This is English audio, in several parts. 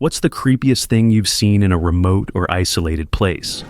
What's the creepiest thing you've seen in a remote or isolated place?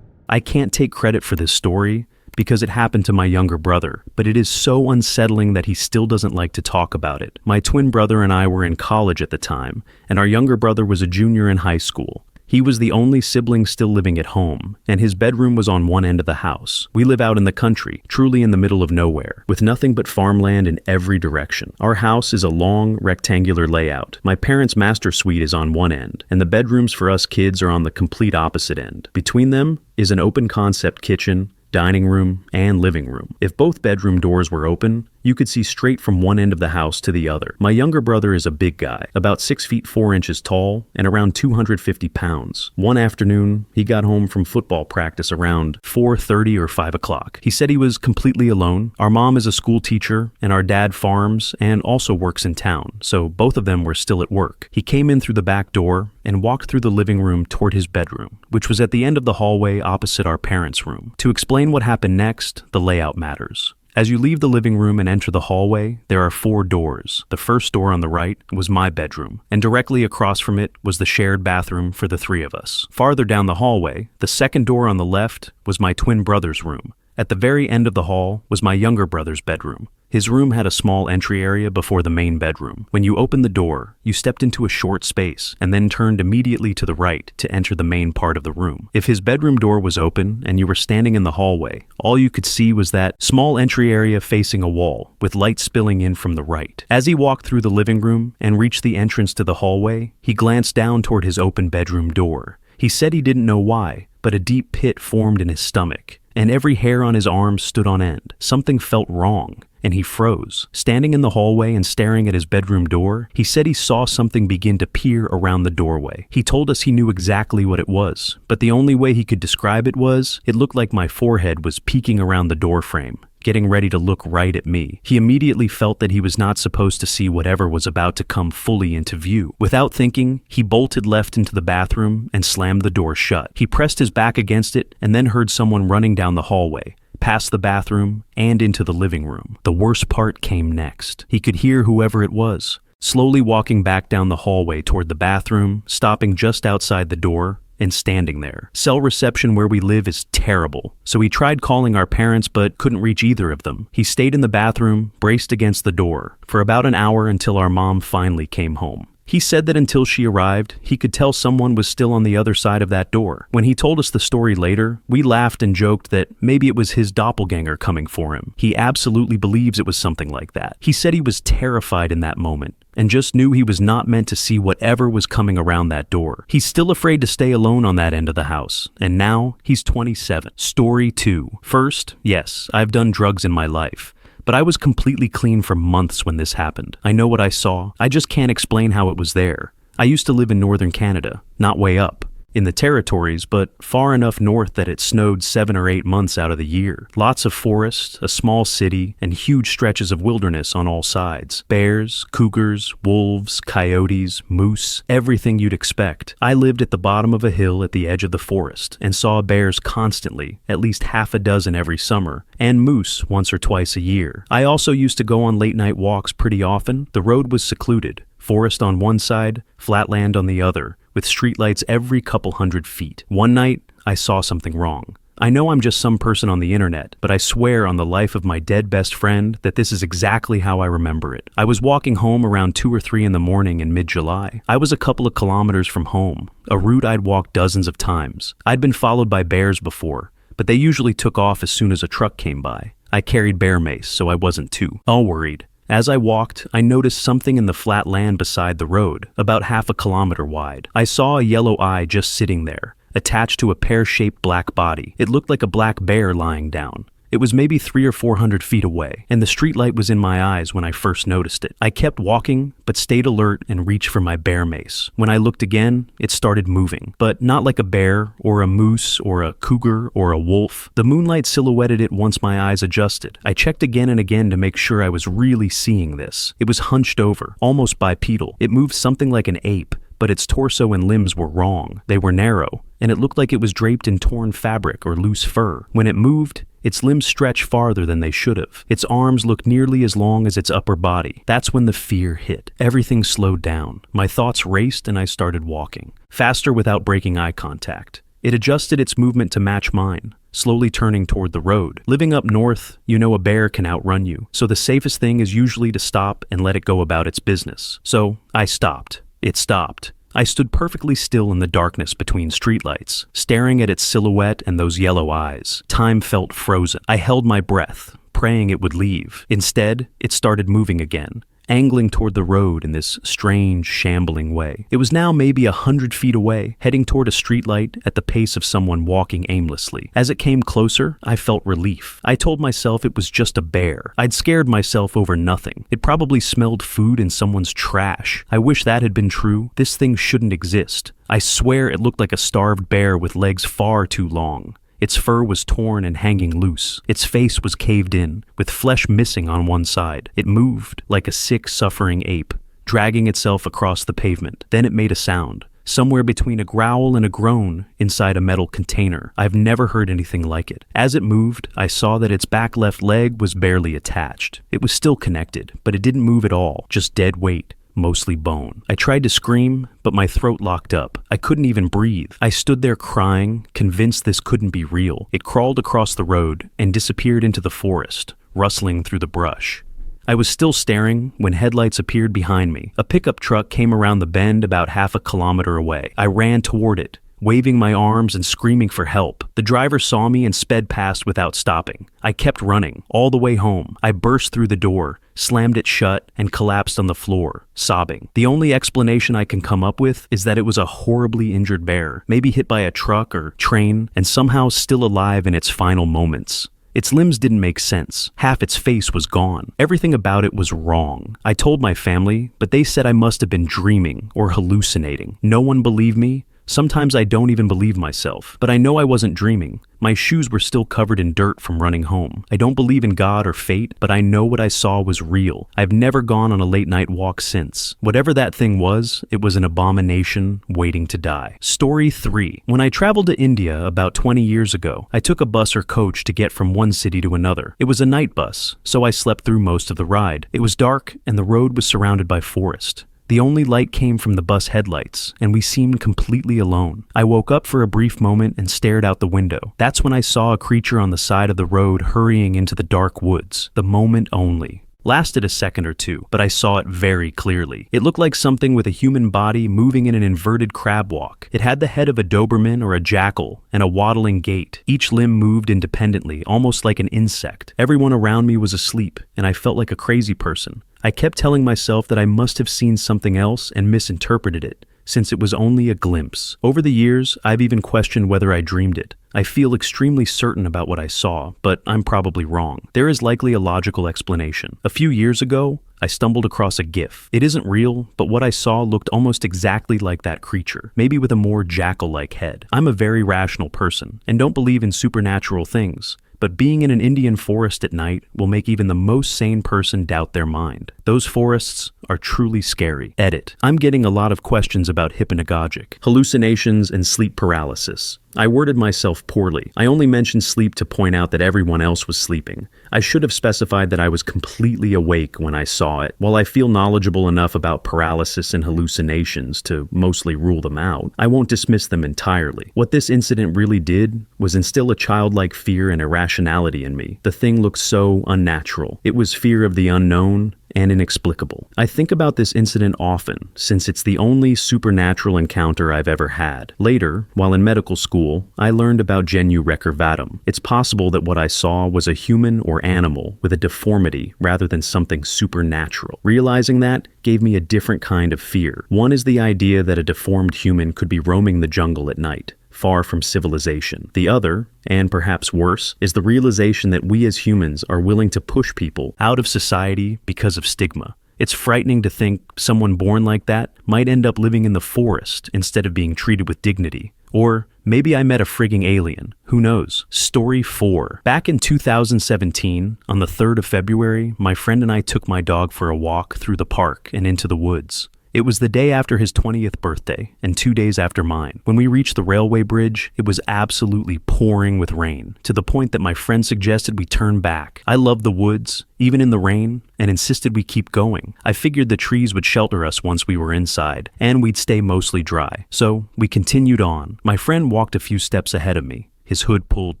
I can't take credit for this story because it happened to my younger brother, but it is so unsettling that he still doesn't like to talk about it. My twin brother and I were in college at the time, and our younger brother was a junior in high school. He was the only sibling still living at home, and his bedroom was on one end of the house. We live out in the country, truly in the middle of nowhere, with nothing but farmland in every direction. Our house is a long, rectangular layout. My parents' master suite is on one end, and the bedrooms for us kids are on the complete opposite end. Between them is an open-concept kitchen, dining room, and living room. If both bedroom doors were open, you could see straight from one end of the house to the other. My younger brother is a big guy, about 6 feet 4 inches tall and around 250 pounds. One afternoon, he got home from football practice around 4:30 or 5 o'clock. He said he was completely alone. Our mom is a school teacher, and our dad farms and also works in town, so both of them were still at work. He came in through the back door and walked through the living room toward his bedroom, which was at the end of the hallway opposite our parents' room. To explain what happened next, the layout matters. As you leave the living room and enter the hallway, there are 4 doors. The first door on the right was my bedroom, and directly across from it was the shared bathroom for the 3 of us. Farther down the hallway, the second door on the left was my twin brother's room. At the very end of the hall was my younger brother's bedroom. His room had a small entry area before the main bedroom. When you opened the door, you stepped into a short space and then turned immediately to the right to enter the main part of the room. If his bedroom door was open and you were standing in the hallway, all you could see was that small entry area facing a wall, with light spilling in from the right. As he walked through the living room and reached the entrance to the hallway, he glanced down toward his open bedroom door. He said he didn't know why, but a deep pit formed in his stomach, and every hair on his arm stood on end. Something felt wrong, and he froze. Standing in the hallway and staring at his bedroom door, he said he saw something begin to peer around the doorway. He told us he knew exactly what it was, but the only way he could describe it was, it looked like my forehead was peeking around the door frame, getting ready to look right at me. He immediately felt that he was not supposed to see whatever was about to come fully into view. Without thinking, he bolted left into the bathroom and slammed the door shut. He pressed his back against it and then heard someone running down the hallway, past the bathroom, and into the living room. The worst part came next. He could hear whoever it was, slowly walking back down the hallway toward the bathroom, stopping just outside the door, and standing there. Cell reception where we live is terrible, so he tried calling our parents but couldn't reach either of them. He stayed in the bathroom, braced against the door, for about an hour until our mom finally came home. He said that until she arrived, he could tell someone was still on the other side of that door. When he told us the story later, we laughed and joked that maybe it was his doppelganger coming for him. He absolutely believes it was something like that. He said he was terrified in that moment and just knew he was not meant to see whatever was coming around that door. He's still afraid to stay alone on that end of the house, and now he's 27. Story 2. First, yes, I've done drugs in my life, but I was completely clean for months when this happened. I know what I saw. I just can't explain how it was there. I used to live in northern Canada, not way up in the territories, but far enough north that it snowed 7 or 8 months out of the year. Lots of forest, a small city, and huge stretches of wilderness on all sides. Bears, cougars, wolves, coyotes, moose, everything you'd expect. I lived at the bottom of a hill at the edge of the forest and saw bears constantly, at least half a dozen every summer, and moose once or twice a year. I also used to go on late night walks pretty often. The road was secluded, forest on one side, flatland on the other, with streetlights every couple hundred feet. One night, I saw something wrong. I know I'm just some person on the internet, but I swear on the life of my dead best friend that this is exactly how I remember it. I was walking home around 2 or 3 in the morning in mid-July. I was a couple of kilometers from home, a route I'd walked dozens of times. I'd been followed by bears before, but they usually took off as soon as a truck came by. I carried bear mace, so I wasn't too worried. As I walked, I noticed something in the flat land beside the road, about half a kilometer wide. I saw a yellow eye just sitting there, attached to a pear-shaped black body. It looked like a black bear lying down. It was maybe 300 or 400 feet away, and the streetlight was in my eyes when I first noticed it. I kept walking, but stayed alert and reached for my bear mace. When I looked again, it started moving, but not like a bear, or a moose, or a cougar, or a wolf. The moonlight silhouetted it once my eyes adjusted. I checked again and again to make sure I was really seeing this. It was hunched over, almost bipedal. It moved something like an ape, but its torso and limbs were wrong. They were narrow, and it looked like it was draped in torn fabric or loose fur. When it moved, its limbs stretched farther than they should have. Its arms looked nearly as long as its upper body. That's when the fear hit. Everything slowed down. My thoughts raced and I started walking. Faster without breaking eye contact. It adjusted its movement to match mine, slowly turning toward the road. Living up north, you know a bear can outrun you, so the safest thing is usually to stop and let it go about its business. So I stopped. It stopped. I stood perfectly still in the darkness between streetlights, staring at its silhouette and those yellow eyes. Time felt frozen. I held my breath, praying it would leave. Instead, it started moving again, angling toward the road in this strange, shambling way. It was now maybe 100 feet away, heading toward a streetlight at the pace of someone walking aimlessly. As it came closer, I felt relief. I told myself it was just a bear. I'd scared myself over nothing. It probably smelled food in someone's trash. I wish that had been true. This thing shouldn't exist. I swear it looked like a starved bear with legs far too long. Its fur was torn and hanging loose. Its face was caved in, with flesh missing on one side. It moved like a sick, suffering ape, dragging itself across the pavement. Then it made a sound, somewhere between a growl and a groan inside a metal container. I've never heard anything like it. As it moved, I saw that its back left leg was barely attached. It was still connected, but it didn't move at all, just dead weight. Mostly bone. I tried to scream, but my throat locked up. I couldn't even breathe. I stood there crying, convinced this couldn't be real. It crawled across the road and disappeared into the forest, rustling through the brush. I was still staring when headlights appeared behind me. A pickup truck came around the bend about half a kilometer away. I ran toward it, waving my arms and screaming for help. The driver saw me and sped past without stopping. I kept running, all the way home. I burst through the door, slammed it shut, and collapsed on the floor, sobbing. The only explanation I can come up with is that it was a horribly injured bear, maybe hit by a truck or train, and somehow still alive in its final moments. Its limbs didn't make sense. Half its face was gone. Everything about it was wrong. I told my family, but they said I must have been dreaming or hallucinating. No one believed me. Sometimes I don't even believe myself, but I know I wasn't dreaming. My shoes were still covered in dirt from running home. I don't believe in God or fate, but I know what I saw was real. I've never gone on a late night walk since. Whatever that thing was, it was an abomination waiting to die. Story 3. When I traveled to India about 20 years ago, I took a bus or coach to get from one city to another. It was a night bus, so I slept through most of the ride. It was dark, and the road was surrounded by forest. The only light came from the bus headlights, and we seemed completely alone. I woke up for a brief moment and stared out the window. That's when I saw a creature on the side of the road hurrying into the dark woods. The moment only. Lasted a second or two, but I saw it very clearly. It looked like something with a human body moving in an inverted crab walk. It had the head of a Doberman or a jackal, and a waddling gait. Each limb moved independently, almost like an insect. Everyone around me was asleep, and I felt like a crazy person. I kept telling myself that I must have seen something else and misinterpreted it, since it was only a glimpse. Over the years, I've even questioned whether I dreamed it. I feel extremely certain about what I saw, but I'm probably wrong. There is likely a logical explanation. A few years ago, I stumbled across a GIF. It isn't real, but what I saw looked almost exactly like that creature, maybe with a more jackal-like head. I'm a very rational person, and don't believe in supernatural things. But being in an Indian forest at night will make even the most sane person doubt their mind. Those forests are truly scary. Edit. I'm getting a lot of questions about hypnagogic, hallucinations, and sleep paralysis. I worded myself poorly. I only mentioned sleep to point out that everyone else was sleeping. I should have specified that I was completely awake when I saw it. While I feel knowledgeable enough about paralysis and hallucinations to mostly rule them out, I won't dismiss them entirely. What this incident really did was instill a childlike fear and irrationality in me. The thing looked so unnatural. It was fear of the unknown and inexplicable. I think about this incident often, since it's the only supernatural encounter I've ever had. Later, while in medical school, I learned about genu recurvatum. It's possible that what I saw was a human or animal with a deformity rather than something supernatural. Realizing that gave me a different kind of fear. One is the idea that a deformed human could be roaming the jungle at night, far from civilization. The other, and perhaps worse, is the realization that we as humans are willing to push people out of society because of stigma. It's frightening to think someone born like that might end up living in the forest instead of being treated with dignity. Or maybe I met a frigging alien. Who knows? Story 4. Back in 2017, on the 3rd of February, my friend and I took my dog for a walk through the park and into the woods. It was the day after his 20th birthday, and 2 days after mine. When we reached the railway bridge, it was absolutely pouring with rain, to the point that my friend suggested we turn back. I loved the woods, even in the rain, and insisted we keep going. I figured the trees would shelter us once we were inside, and we'd stay mostly dry. So we continued on. My friend walked a few steps ahead of me, his hood pulled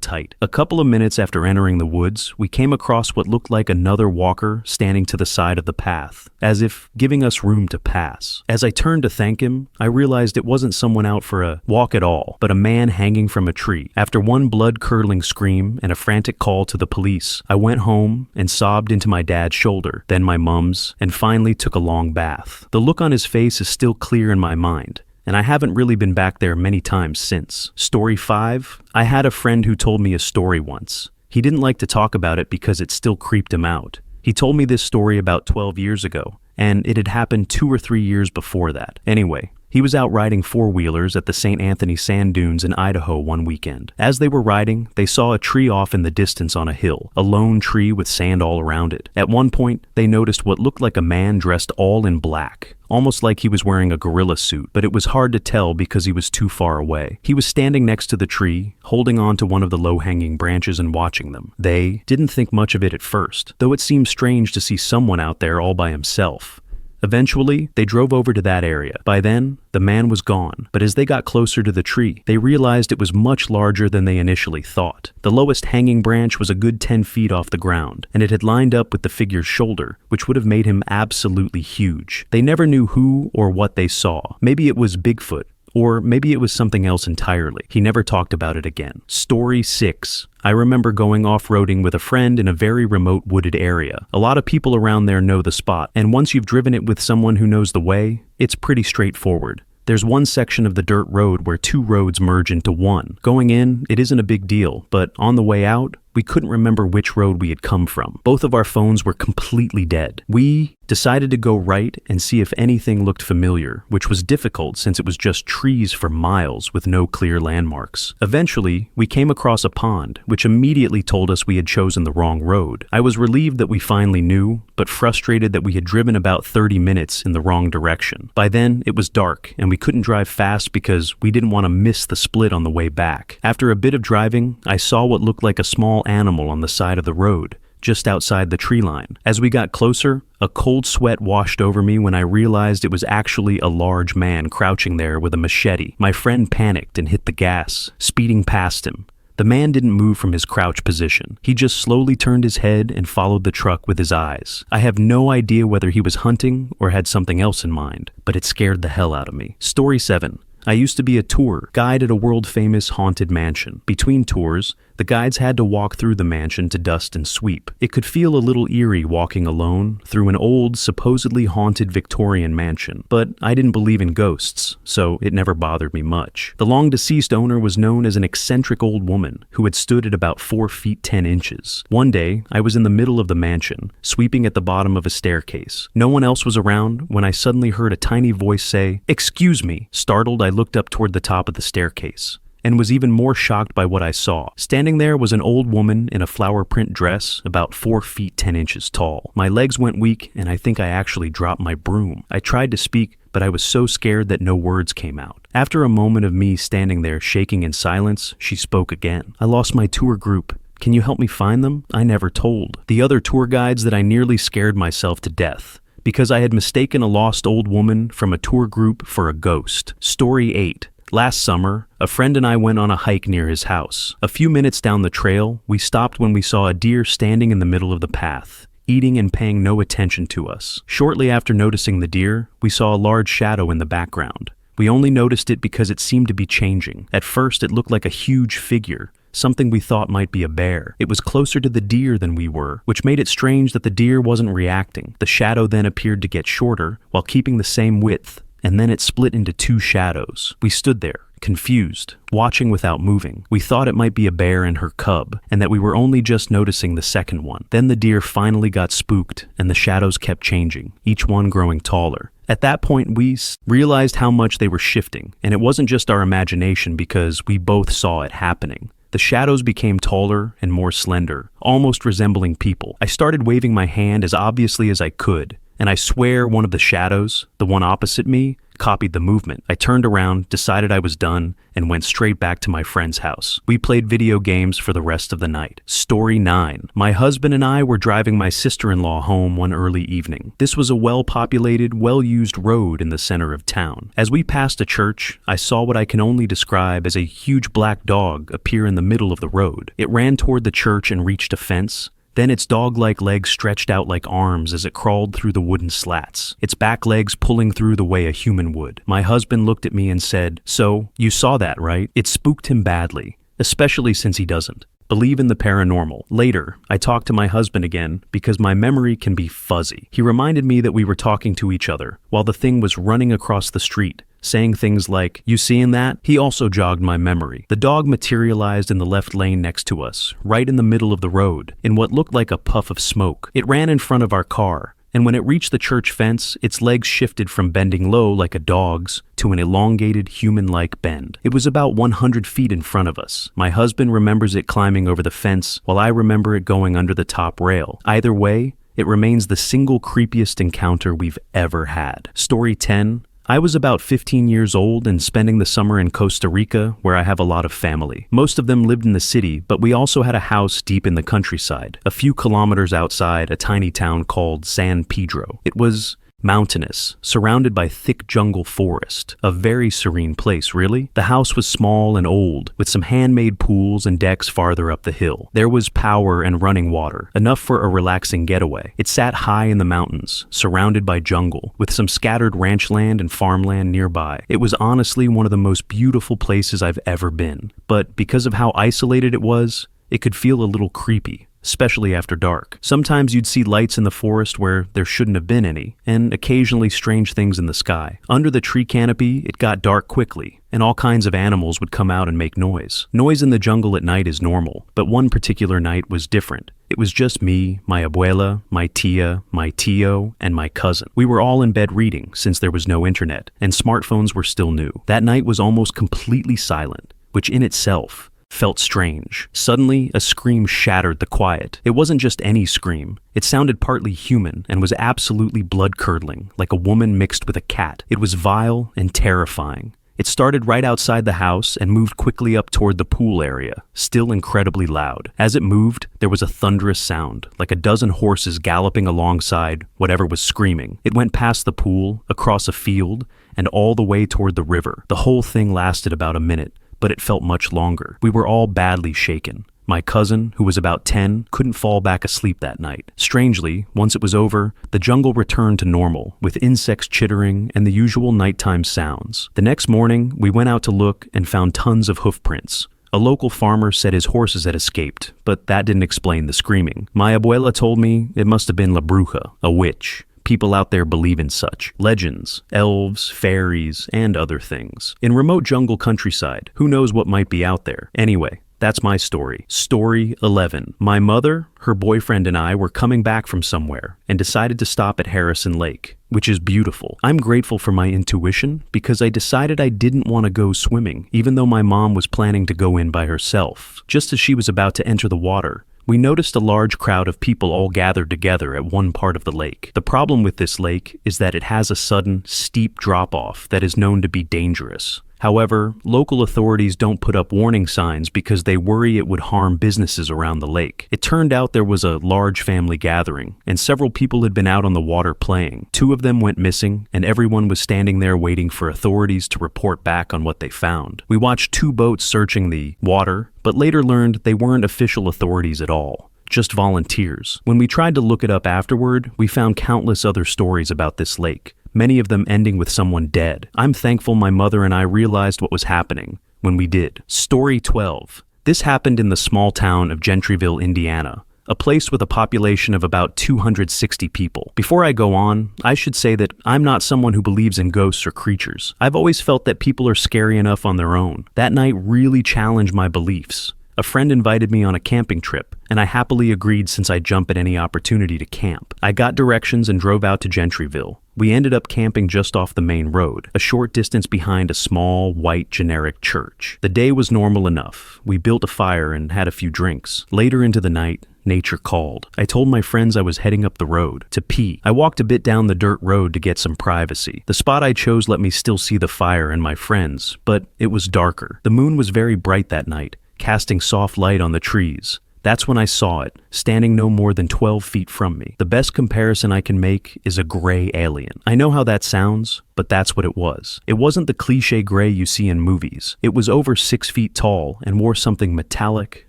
tight. A couple of minutes after entering the woods, we came across what looked like another walker standing to the side of the path, as if giving us room to pass. As I turned to thank him, I realized it wasn't someone out for a walk at all, but a man hanging from a tree. After one blood-curdling scream and a frantic call to the police, I went home and sobbed into my dad's shoulder, then my mom's, and finally took a long bath. The look on his face is still clear in my mind, and I haven't really been back there many times since. Story 5. I had a friend who told me a story once. He didn't like to talk about it because it still creeped him out. He told me this story about 12 years ago, and it had happened 2 or 3 years before that. Anyway, he was out riding four-wheelers at the St. Anthony Sand Dunes in Idaho one weekend. As they were riding, they saw a tree off in the distance on a hill, a lone tree with sand all around it. At one point, they noticed what looked like a man dressed all in black, almost like he was wearing a gorilla suit, but it was hard to tell because he was too far away. He was standing next to the tree, holding on to one of the low-hanging branches and watching them. They didn't think much of it at first, though it seemed strange to see someone out there all by himself. Eventually, they drove over to that area. By then, the man was gone, but as they got closer to the tree, they realized it was much larger than they initially thought. The lowest hanging branch was a good 10 feet off the ground, and it had lined up with the figure's shoulder, which would have made him absolutely huge. They never knew who or what they saw. Maybe it was Bigfoot, or maybe it was something else entirely. He never talked about it again. Story 6. I remember going off-roading with a friend in a very remote wooded area. A lot of people around there know the spot, and once you've driven it with someone who knows the way, it's pretty straightforward. There's one section of the dirt road where 2 roads merge into one. Going in, it isn't a big deal, but on the way out, we couldn't remember which road we had come from. Both of our phones were completely dead. We decided to go right and see if anything looked familiar, which was difficult since it was just trees for miles with no clear landmarks. Eventually, we came across a pond, which immediately told us we had chosen the wrong road. I was relieved that we finally knew, but frustrated that we had driven about 30 minutes in the wrong direction. By then, it was dark, and we couldn't drive fast because we didn't want to miss the split on the way back. After a bit of driving, I saw what looked like a small animal on the side of the road, just outside the tree line. As we got closer, a cold sweat washed over me when I realized it was actually a large man crouching there with a machete. My friend panicked and hit the gas, speeding past him. The man didn't move from his crouch position. He just slowly turned his head and followed the truck with his eyes. I have no idea whether he was hunting or had something else in mind, but it scared the hell out of me. Story 7. I used to be a tour guide at a world-famous haunted mansion. Between tours, the guides had to walk through the mansion to dust and sweep. It could feel a little eerie walking alone through an old, supposedly haunted Victorian mansion, but I didn't believe in ghosts, so it never bothered me much. The long-deceased owner was known as an eccentric old woman who had stood at about 4 feet 10 inches. One day, I was in the middle of the mansion, sweeping at the bottom of a staircase. No one else was around when I suddenly heard a tiny voice say, "Excuse me." Startled, I looked up toward the top of the staircase, and was even more shocked by what I saw. Standing there was an old woman in a flower print dress about 4 feet 10 inches tall. My legs went weak, and I think I actually dropped my broom. I tried to speak, but I was so scared that no words came out. After a moment of me standing there shaking in silence, she spoke again. "I lost my tour group. Can you help me find them? I never told the other tour guides that I nearly scared myself to death because I had mistaken a lost old woman from a tour group for a ghost." Story 8. Last summer, a friend and I went on a hike near his house. A few minutes down the trail, we stopped when we saw a deer standing in the middle of the path, eating and paying no attention to us. Shortly after noticing the deer, we saw a large shadow in the background. We only noticed it because it seemed to be changing. At first, it looked like a huge figure, something we thought might be a bear. It was closer to the deer than we were, which made it strange that the deer wasn't reacting. The shadow then appeared to get shorter while keeping the same width, and then it split into 2 shadows. We stood there, confused, watching without moving. We thought it might be a bear and her cub, and that we were only just noticing the second one. Then the deer finally got spooked, and the shadows kept changing, each one growing taller. At that point, we realized how much they were shifting, and it wasn't just our imagination because we both saw it happening. The shadows became taller and more slender, almost resembling people. I started waving my hand as obviously as I could, and I swear one of the shadows, the one opposite me, copied the movement. I turned around, decided I was done, and went straight back to my friend's house. We played video games for the rest of the night. Story 9. My husband and I were driving my sister-in-law home one early evening. This was a well-populated, well-used road in the center of town. As we passed a church, I saw what I can only describe as a huge black dog appear in the middle of the road. It ran toward the church and reached a fence. Then its dog-like legs stretched out like arms as it crawled through the wooden slats, its back legs pulling through the way a human would. My husband looked at me and said, "So, you saw that, right?" It spooked him badly, especially since he doesn't believe in the paranormal. Later, I talked to my husband again because my memory can be fuzzy. He reminded me that we were talking to each other while the thing was running across the street, saying things like, "You seeing that?" He also jogged my memory. The dog materialized in the left lane next to us, right in the middle of the road, in what looked like a puff of smoke. It ran in front of our car, and when it reached the church fence, its legs shifted from bending low like a dog's to an elongated human-like bend. It was about 100 feet in front of us. My husband remembers it climbing over the fence, while I remember it going under the top rail. Either way, it remains the single creepiest encounter we've ever had. Story 10. I was about 15 years old and spending the summer in Costa Rica, where I have a lot of family. Most of them lived in the city, but we also had a house deep in the countryside, a few kilometers outside a tiny town called San Pedro. It was mountainous, surrounded by thick jungle forest. A very serene place, really. The house was small and old, with some handmade pools and decks farther up the hill. There was power and running water, enough for a relaxing getaway. It sat high in the mountains, surrounded by jungle, with some scattered ranch land and farmland nearby. It was honestly one of the most beautiful places I've ever been. But because of how isolated it was, it could feel a little creepy, especially after dark. Sometimes you'd see lights in the forest where there shouldn't have been any, and occasionally strange things in the sky. Under the tree canopy, it got dark quickly, and all kinds of animals would come out and make noise. Noise in the jungle at night is normal, but one particular night was different. It was just me, my abuela, my tia, my tio, and my cousin. We were all in bed reading, since there was no internet, and smartphones were still new. That night was almost completely silent, which in itself felt strange. Suddenly, a scream shattered the quiet. It wasn't just any scream. It sounded partly human and was absolutely blood-curdling, like a woman mixed with a cat. It was vile and terrifying. It started right outside the house and moved quickly up toward the pool area, still incredibly loud. As it moved, there was a thunderous sound, like a dozen horses galloping alongside whatever was screaming. It went past the pool, across a field, and all the way toward the river. The whole thing lasted about a minute, but it felt much longer. We were all badly shaken. My cousin, who was about 10, couldn't fall back asleep that night. Strangely, once it was over, the jungle returned to normal, with insects chittering and the usual nighttime sounds. The next morning, we went out to look and found tons of hoof prints. A local farmer said his horses had escaped, but that didn't explain the screaming. My abuela told me it must have been La Bruja, a witch. People out there believe in such. Legends, elves, fairies, and other things. In remote jungle countryside, who knows what might be out there? Anyway, that's my story. Story 11. My mother, her boyfriend, and I were coming back from somewhere and decided to stop at Harrison Lake, which is beautiful. I'm grateful for my intuition because I decided I didn't want to go swimming, even though my mom was planning to go in by herself. Just as she was about to enter the water, we noticed a large crowd of people all gathered together at one part of the lake. The problem with this lake is that it has a sudden, steep drop-off that is known to be dangerous. However, local authorities don't put up warning signs because they worry it would harm businesses around the lake. It turned out there was a large family gathering, and several people had been out on the water playing. 2 of them went missing, and everyone was standing there waiting for authorities to report back on what they found. We watched 2 boats searching the water, but later learned they weren't official authorities at all. Just volunteers. When we tried to look it up afterward, we found countless other stories about this lake, many of them ending with someone dead. I'm thankful my mother and I realized what was happening when we did. Story 12. This happened in the small town of Gentryville, Indiana, a place with a population of about 260 people. Before I go on, I should say that I'm not someone who believes in ghosts or creatures. I've always felt that people are scary enough on their own. That night really challenged my beliefs. A friend invited me on a camping trip, and I happily agreed since I jump at any opportunity to camp. I got directions and drove out to Gentryville. We ended up camping just off the main road, a short distance behind a small, white, generic church. The day was normal enough. We built a fire and had a few drinks. Later into the night, nature called. I told my friends I was heading up the road to pee. I walked a bit down the dirt road to get some privacy. The spot I chose let me still see the fire and my friends, but it was darker. The moon was very bright that night, casting soft light on the trees. That's when I saw it, standing no more than 12 feet from me. The best comparison I can make is a gray alien. I know how that sounds, but that's what it was. It wasn't the cliche gray you see in movies. It was over 6 feet tall and wore something metallic,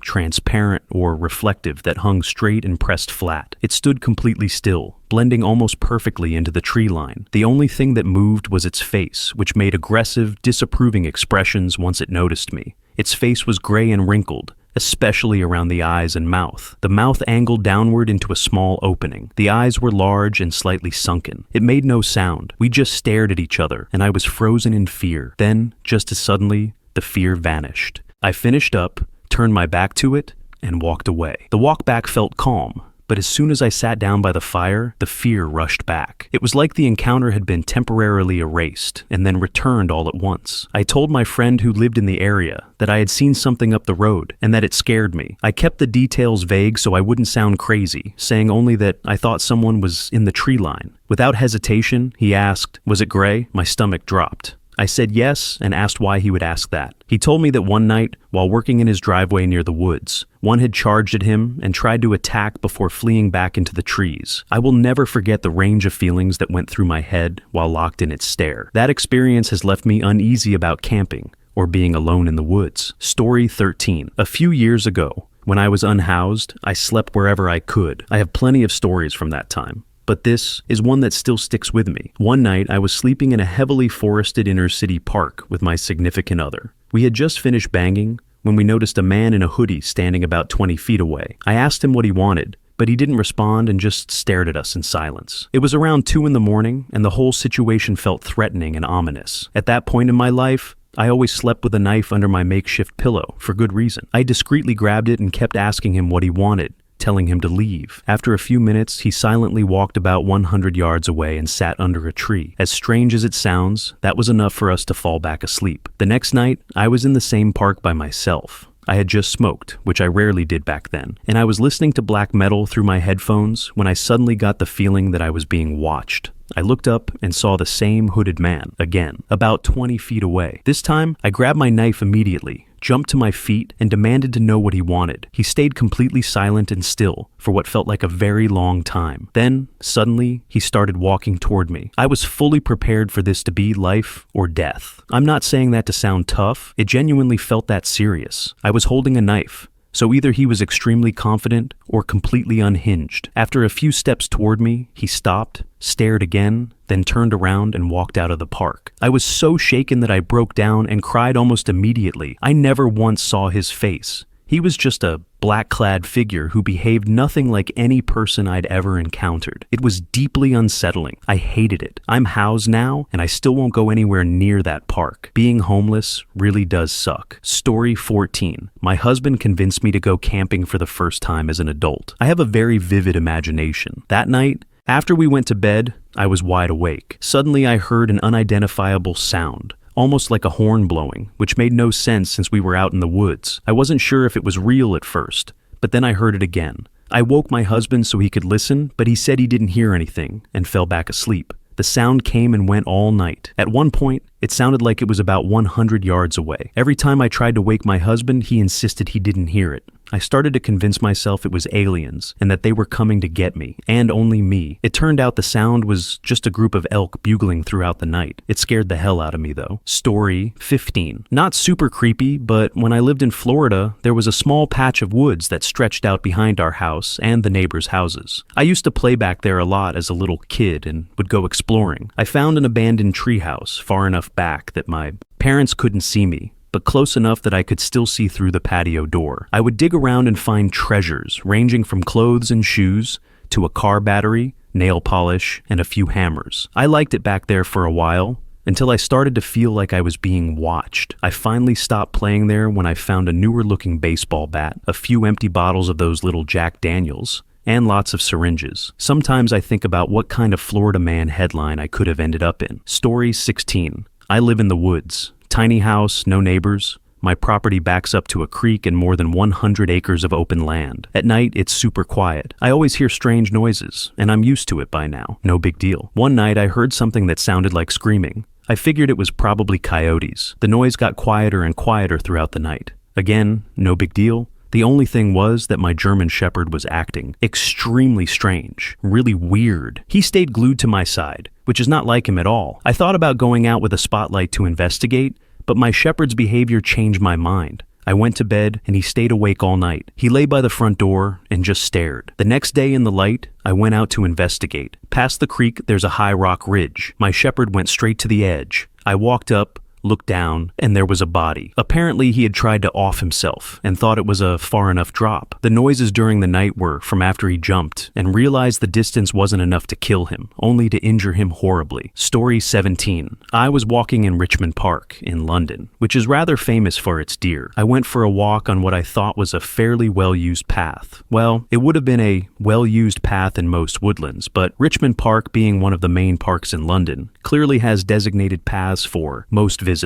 transparent, or reflective that hung straight and pressed flat. It stood completely still, blending almost perfectly into the tree line. The only thing that moved was its face, which made aggressive, disapproving expressions once it noticed me. Its face was gray and wrinkled, especially around the eyes and mouth. The mouth angled downward into a small opening. The eyes were large and slightly sunken. It made no sound. We just stared at each other, and I was frozen in fear. Then, just as suddenly, the fear vanished. I finished up, turned my back to it, and walked away. The walk back felt calm, but as soon as I sat down by the fire, the fear rushed back. It was like the encounter had been temporarily erased and then returned all at once. I told my friend who lived in the area that I had seen something up the road and that it scared me. I kept the details vague so I wouldn't sound crazy, saying only that I thought someone was in the tree line. Without hesitation, he asked, "Was it gray?" My stomach dropped. I said yes and asked why he would ask that. He told me that one night, while working in his driveway near the woods, one had charged at him and tried to attack before fleeing back into the trees. I will never forget the range of feelings that went through my head while locked in its stare. That experience has left me uneasy about camping or being alone in the woods. Story 13. A few years ago, when I was unhoused, I slept wherever I could. I have plenty of stories from that time, but this is one that still sticks with me. One night, I was sleeping in a heavily forested inner city park with my significant other. We had just finished banging when we noticed a man in a hoodie standing about 20 feet away. I asked him what he wanted, but he didn't respond and just stared at us in silence. It was around 2 a.m, and the whole situation felt threatening and ominous. At that point in my life, I always slept with a knife under my makeshift pillow, for good reason. I discreetly grabbed it and kept asking him what he wanted, telling him to leave. After a few minutes, he silently walked about 100 yards away and sat under a tree. As strange as it sounds, that was enough for us to fall back asleep. The next night, I was in the same park by myself. I had just smoked, which I rarely did back then, and I was listening to black metal through my headphones when I suddenly got the feeling that I was being watched. I looked up and saw the same hooded man, again, about 20 feet away. This time, I grabbed my knife immediately, jumped to my feet, and demanded to know what he wanted. He stayed completely silent and still for what felt like a very long time. Then, suddenly, he started walking toward me. I was fully prepared for this to be life or death. I'm not saying that to sound tough. It genuinely felt that serious. I was holding a knife. So either he was extremely confident or completely unhinged. After a few steps toward me, he stopped, stared again, then turned around and walked out of the park. I was so shaken that I broke down and cried almost immediately. I never once saw his face. He was just a black-clad figure who behaved nothing like any person I'd ever encountered. It was deeply unsettling. I hated it. I'm housed now, and I still won't go anywhere near that park. Being homeless really does suck. Story 14. My husband convinced me to go camping for the first time as an adult. I have a very vivid imagination. That night, after we went to bed, I was wide awake. Suddenly, I heard an unidentifiable sound, almost like a horn blowing, which made no sense since we were out in the woods. I wasn't sure if it was real at first, but then I heard it again. I woke my husband so he could listen, but he said he didn't hear anything and fell back asleep. The sound came and went all night. At one point, it sounded like it was about 100 yards away. Every time I tried to wake my husband, he insisted he didn't hear it. I started to convince myself it was aliens and that they were coming to get me, and only me. It turned out the sound was just a group of elk bugling throughout the night. It scared the hell out of me, though. Story 15. Not super creepy, but when I lived in Florida, there was a small patch of woods that stretched out behind our house and the neighbors' houses. I used to play back there a lot as a little kid and would go exploring. I found an abandoned treehouse far enough back that my parents couldn't see me, but close enough that I could still see through the patio door. I would dig around and find treasures, ranging from clothes and shoes to a car battery, nail polish, and a few hammers. I liked it back there for a while, until I started to feel like I was being watched. I finally stopped playing there when I found a newer-looking baseball bat, a few empty bottles of those little Jack Daniels, and lots of syringes. Sometimes I think about what kind of Florida Man headline I could have ended up in. Story 16. I live in the woods. Tiny house, no neighbors. My property backs up to a creek and more than 100 acres of open land. At night, it's super quiet. I always hear strange noises, and I'm used to it by now. No big deal. One night, I heard something that sounded like screaming. I figured it was probably coyotes. The noise got quieter and quieter throughout the night. Again, no big deal. The only thing was that my German Shepherd was acting extremely strange, really weird. He stayed glued to my side, which is not like him at all. I thought about going out with a spotlight to investigate, but my Shepherd's behavior changed my mind. I went to bed and he stayed awake all night. He lay by the front door and just stared. The next day in the light, I went out to investigate. Past the creek, there's a high rock ridge. My Shepherd went straight to the edge. I walked up, looked down, and there was a body. Apparently, he had tried to off himself and thought it was a far enough drop. The noises during the night were from after he jumped and realized the distance wasn't enough to kill him, only to injure him horribly. Story 17. I was walking in Richmond Park in London, which is rather famous for its deer. I went for a walk on what I thought was a fairly well-used path. Well, it would have been a well-used path in most woodlands, but Richmond Park, being one of the main parks in London, clearly has designated paths for most visitors.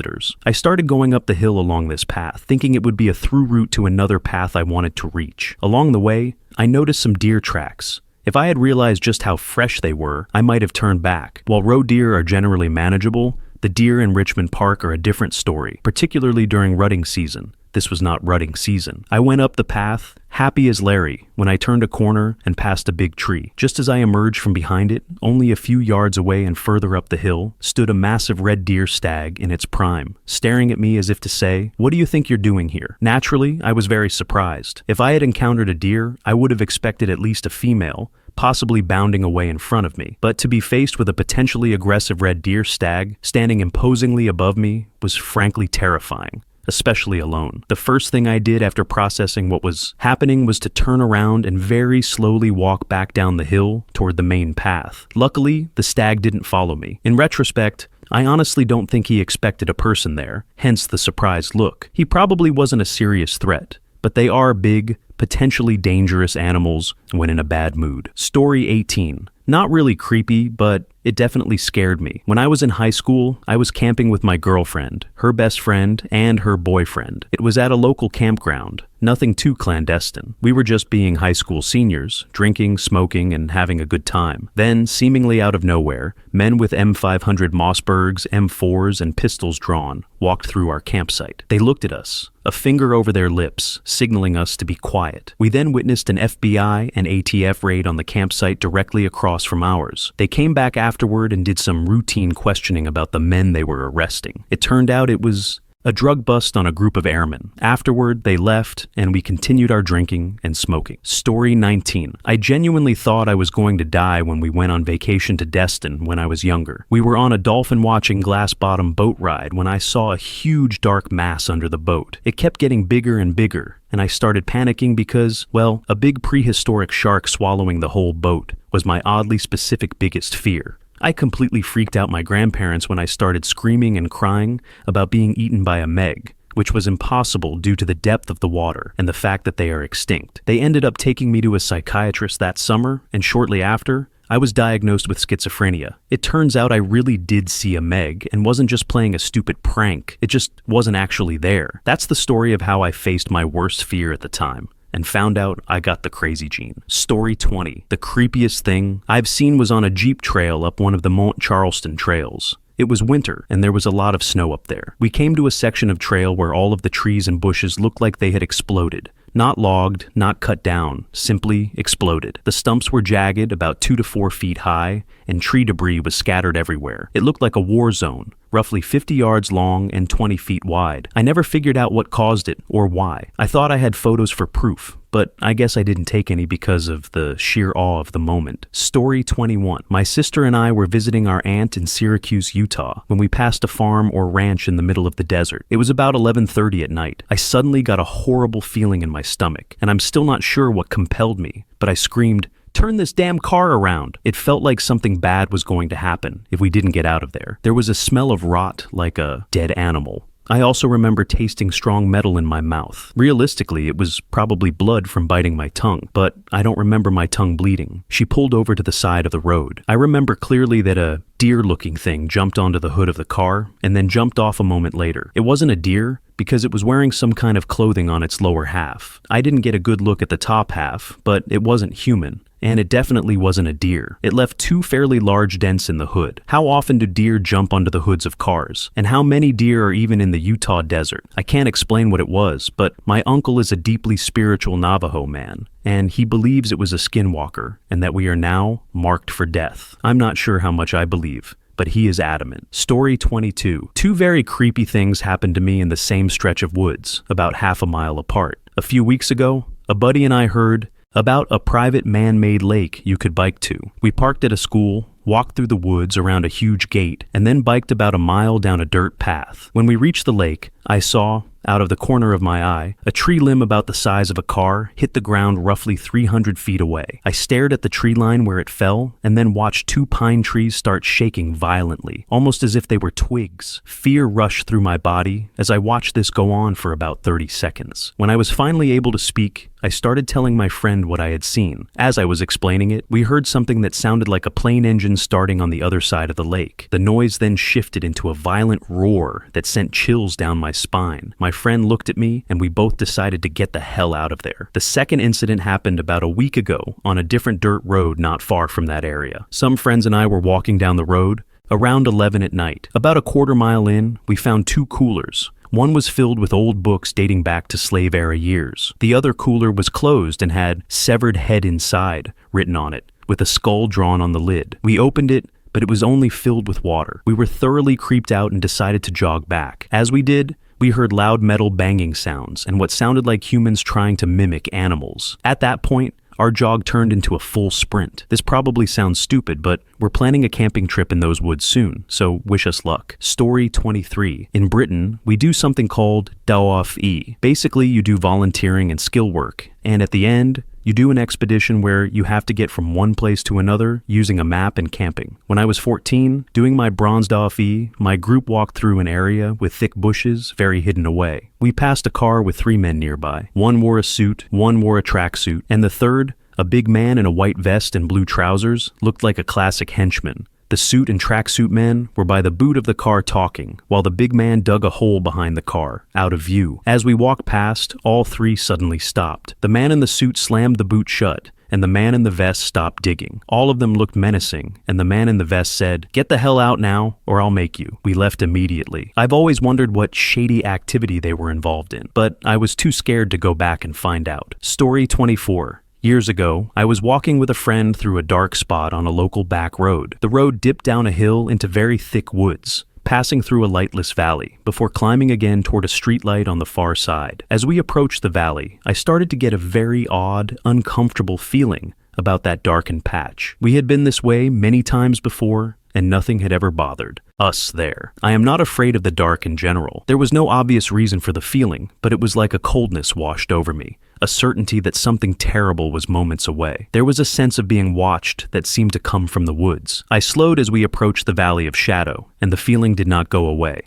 I started going up the hill along this path, thinking it would be a through route to another path I wanted to reach. Along the way, I noticed some deer tracks. If I had realized just how fresh they were, I might have turned back. While roe deer are generally manageable, the deer in Richmond Park are a different story, particularly during rutting season. This was not rutting season. I went up the path, happy as Larry, when I turned a corner and passed a big tree. Just as I emerged from behind it, only a few yards away and further up the hill, stood a massive red deer stag in its prime, staring at me as if to say, "What do you think you're doing here?" Naturally, I was very surprised. If I had encountered a deer, I would have expected at least a female, possibly bounding away in front of me. But to be faced with a potentially aggressive red deer stag standing imposingly above me was frankly terrifying, especially alone. The first thing I did after processing what was happening was to turn around and very slowly walk back down the hill toward the main path. Luckily, the stag didn't follow me. In retrospect, I honestly don't think he expected a person there, hence the surprised look. He probably wasn't a serious threat, but they are big, potentially dangerous animals when in a bad mood. Story 18. Not really creepy, but it definitely scared me. When I was in high school, I was camping with my girlfriend, her best friend, and her boyfriend. It was at a local campground. Nothing too clandestine. We were just being high school seniors, drinking, smoking, and having a good time. Then, seemingly out of nowhere, men with M500 Mossbergs, M4s, and pistols drawn walked through our campsite. They looked at us, a finger over their lips, signaling us to be quiet. We then witnessed an FBI and ATF raid on the campsite directly across from ours. They came back afterward and did some routine questioning about the men they were arresting. It turned out it was a drug bust on a group of airmen. Afterward, they left, and we continued our drinking and smoking. Story 19. I genuinely thought I was going to die when we went on vacation to Destin when I was younger. We were on a dolphin-watching glass-bottom boat ride when I saw a huge dark mass under the boat. It kept getting bigger and bigger, and I started panicking because, well, a big prehistoric shark swallowing the whole boat was my oddly specific biggest fear. I completely freaked out my grandparents when I started screaming and crying about being eaten by a meg, which was impossible due to the depth of the water and the fact that they are extinct. They ended up taking me to a psychiatrist that summer, and shortly after, I was diagnosed with schizophrenia. It turns out I really did see a meg and wasn't just playing a stupid prank. It just wasn't actually there. That's the story of how I faced my worst fear at the time and found out I got the crazy gene. Story 20. The creepiest thing I've seen was on a Jeep trail up one of the Mont Charleston trails. It was winter, and there was a lot of snow up there. We came to a section of trail where all of the trees and bushes looked like they had exploded. Not logged, not cut down, simply exploded. The stumps were jagged, about 2 to 4 feet high, and tree debris was scattered everywhere. It looked like a war zone, roughly 50 yards long and 20 feet wide. I never figured out what caused it or why. I thought I had photos for proof, but I guess I didn't take any because of the sheer awe of the moment. Story 21. My sister and I were visiting our aunt in Syracuse, Utah, when we passed a farm or ranch in the middle of the desert. It was about 11:30 at night. I suddenly got a horrible feeling in my stomach, and I'm still not sure what compelled me, but I screamed, "Turn this damn car around!" It felt like something bad was going to happen if we didn't get out of there. There was a smell of rot, like a dead animal. I also remember tasting strong metal in my mouth. Realistically, it was probably blood from biting my tongue, but I don't remember my tongue bleeding. She pulled over to the side of the road. I remember clearly that a deer-looking thing jumped onto the hood of the car and then jumped off a moment later. It wasn't a deer, because it was wearing some kind of clothing on its lower half. I didn't get a good look at the top half, but it wasn't human. And it definitely wasn't a deer. It left 2 fairly large dents in the hood. How often do deer jump onto the hoods of cars? And how many deer are even in the Utah desert? I can't explain what it was, but my uncle is a deeply spiritual Navajo man, and he believes it was a skinwalker, and that we are now marked for death. I'm not sure how much I believe, but he is adamant. Story 22. 2 very creepy things happened to me in the same stretch of woods, about half a mile apart. A few weeks ago, a buddy and I heard about a private man-made lake you could bike to. We parked at a school, walked through the woods around a huge gate, and then biked about a mile down a dirt path. When we reached the lake, I saw, out of the corner of my eye, a tree limb about the size of a car hit the ground roughly 300 feet away. I stared at the tree line where it fell, and then watched 2 pine trees start shaking violently, almost as if they were twigs. Fear rushed through my body as I watched this go on for about 30 seconds. When I was finally able to speak, I started telling my friend what I had seen. As I was explaining it, we heard something that sounded like a plane engine starting on the other side of the lake. The noise then shifted into a violent roar that sent chills down my spine. My friend looked at me, and we both decided to get the hell out of there. The second incident happened about a week ago on a different dirt road not far from that area. Some friends and I were walking down the road around 11 at night. About a quarter mile in, we found 2 coolers. One was filled with old books dating back to slave-era years. The other cooler was closed and had "severed head inside" written on it, with a skull drawn on the lid. We opened it, but it was only filled with water. We were thoroughly creeped out and decided to jog back. As we did, we heard loud metal banging sounds and what sounded like humans trying to mimic animals. At that point, our jog turned into a full sprint. This probably sounds stupid, but we're planning a camping trip in those woods soon, so wish us luck. Story 23. In Britain, we do something called doppelganger. Basically, you do volunteering and skill work, and at the end, you do an expedition where you have to get from one place to another using a map and camping. When I was 14, doing my bronze doppelganger, my group walked through an area with thick bushes very hidden away. We passed a car with 3 men nearby. One wore a suit, one wore a tracksuit, and the third, a big man in a white vest and blue trousers, looked like a classic henchman. The suit and tracksuit men were by the boot of the car talking, while the big man dug a hole behind the car, out of view. As we walked past, all 3 suddenly stopped. The man in the suit slammed the boot shut, and the man in the vest stopped digging. All of them looked menacing, and the man in the vest said, "Get the hell out now, or I'll make you." We left immediately. I've always wondered what shady activity they were involved in, but I was too scared to go back and find out. Story 24. Years ago, I was walking with a friend through a dark spot on a local back road. The road dipped down a hill into very thick woods, passing through a lightless valley, before climbing again toward a streetlight on the far side. As we approached the valley, I started to get a very odd, uncomfortable feeling about that darkened patch. We had been this way many times before, and nothing had ever bothered us there. I am not afraid of the dark in general. There was no obvious reason for the feeling, but it was like a coldness washed over me, a certainty that something terrible was moments away. There was a sense of being watched that seemed to come from the woods. I slowed as we approached the Valley of Shadow, and the feeling did not go away.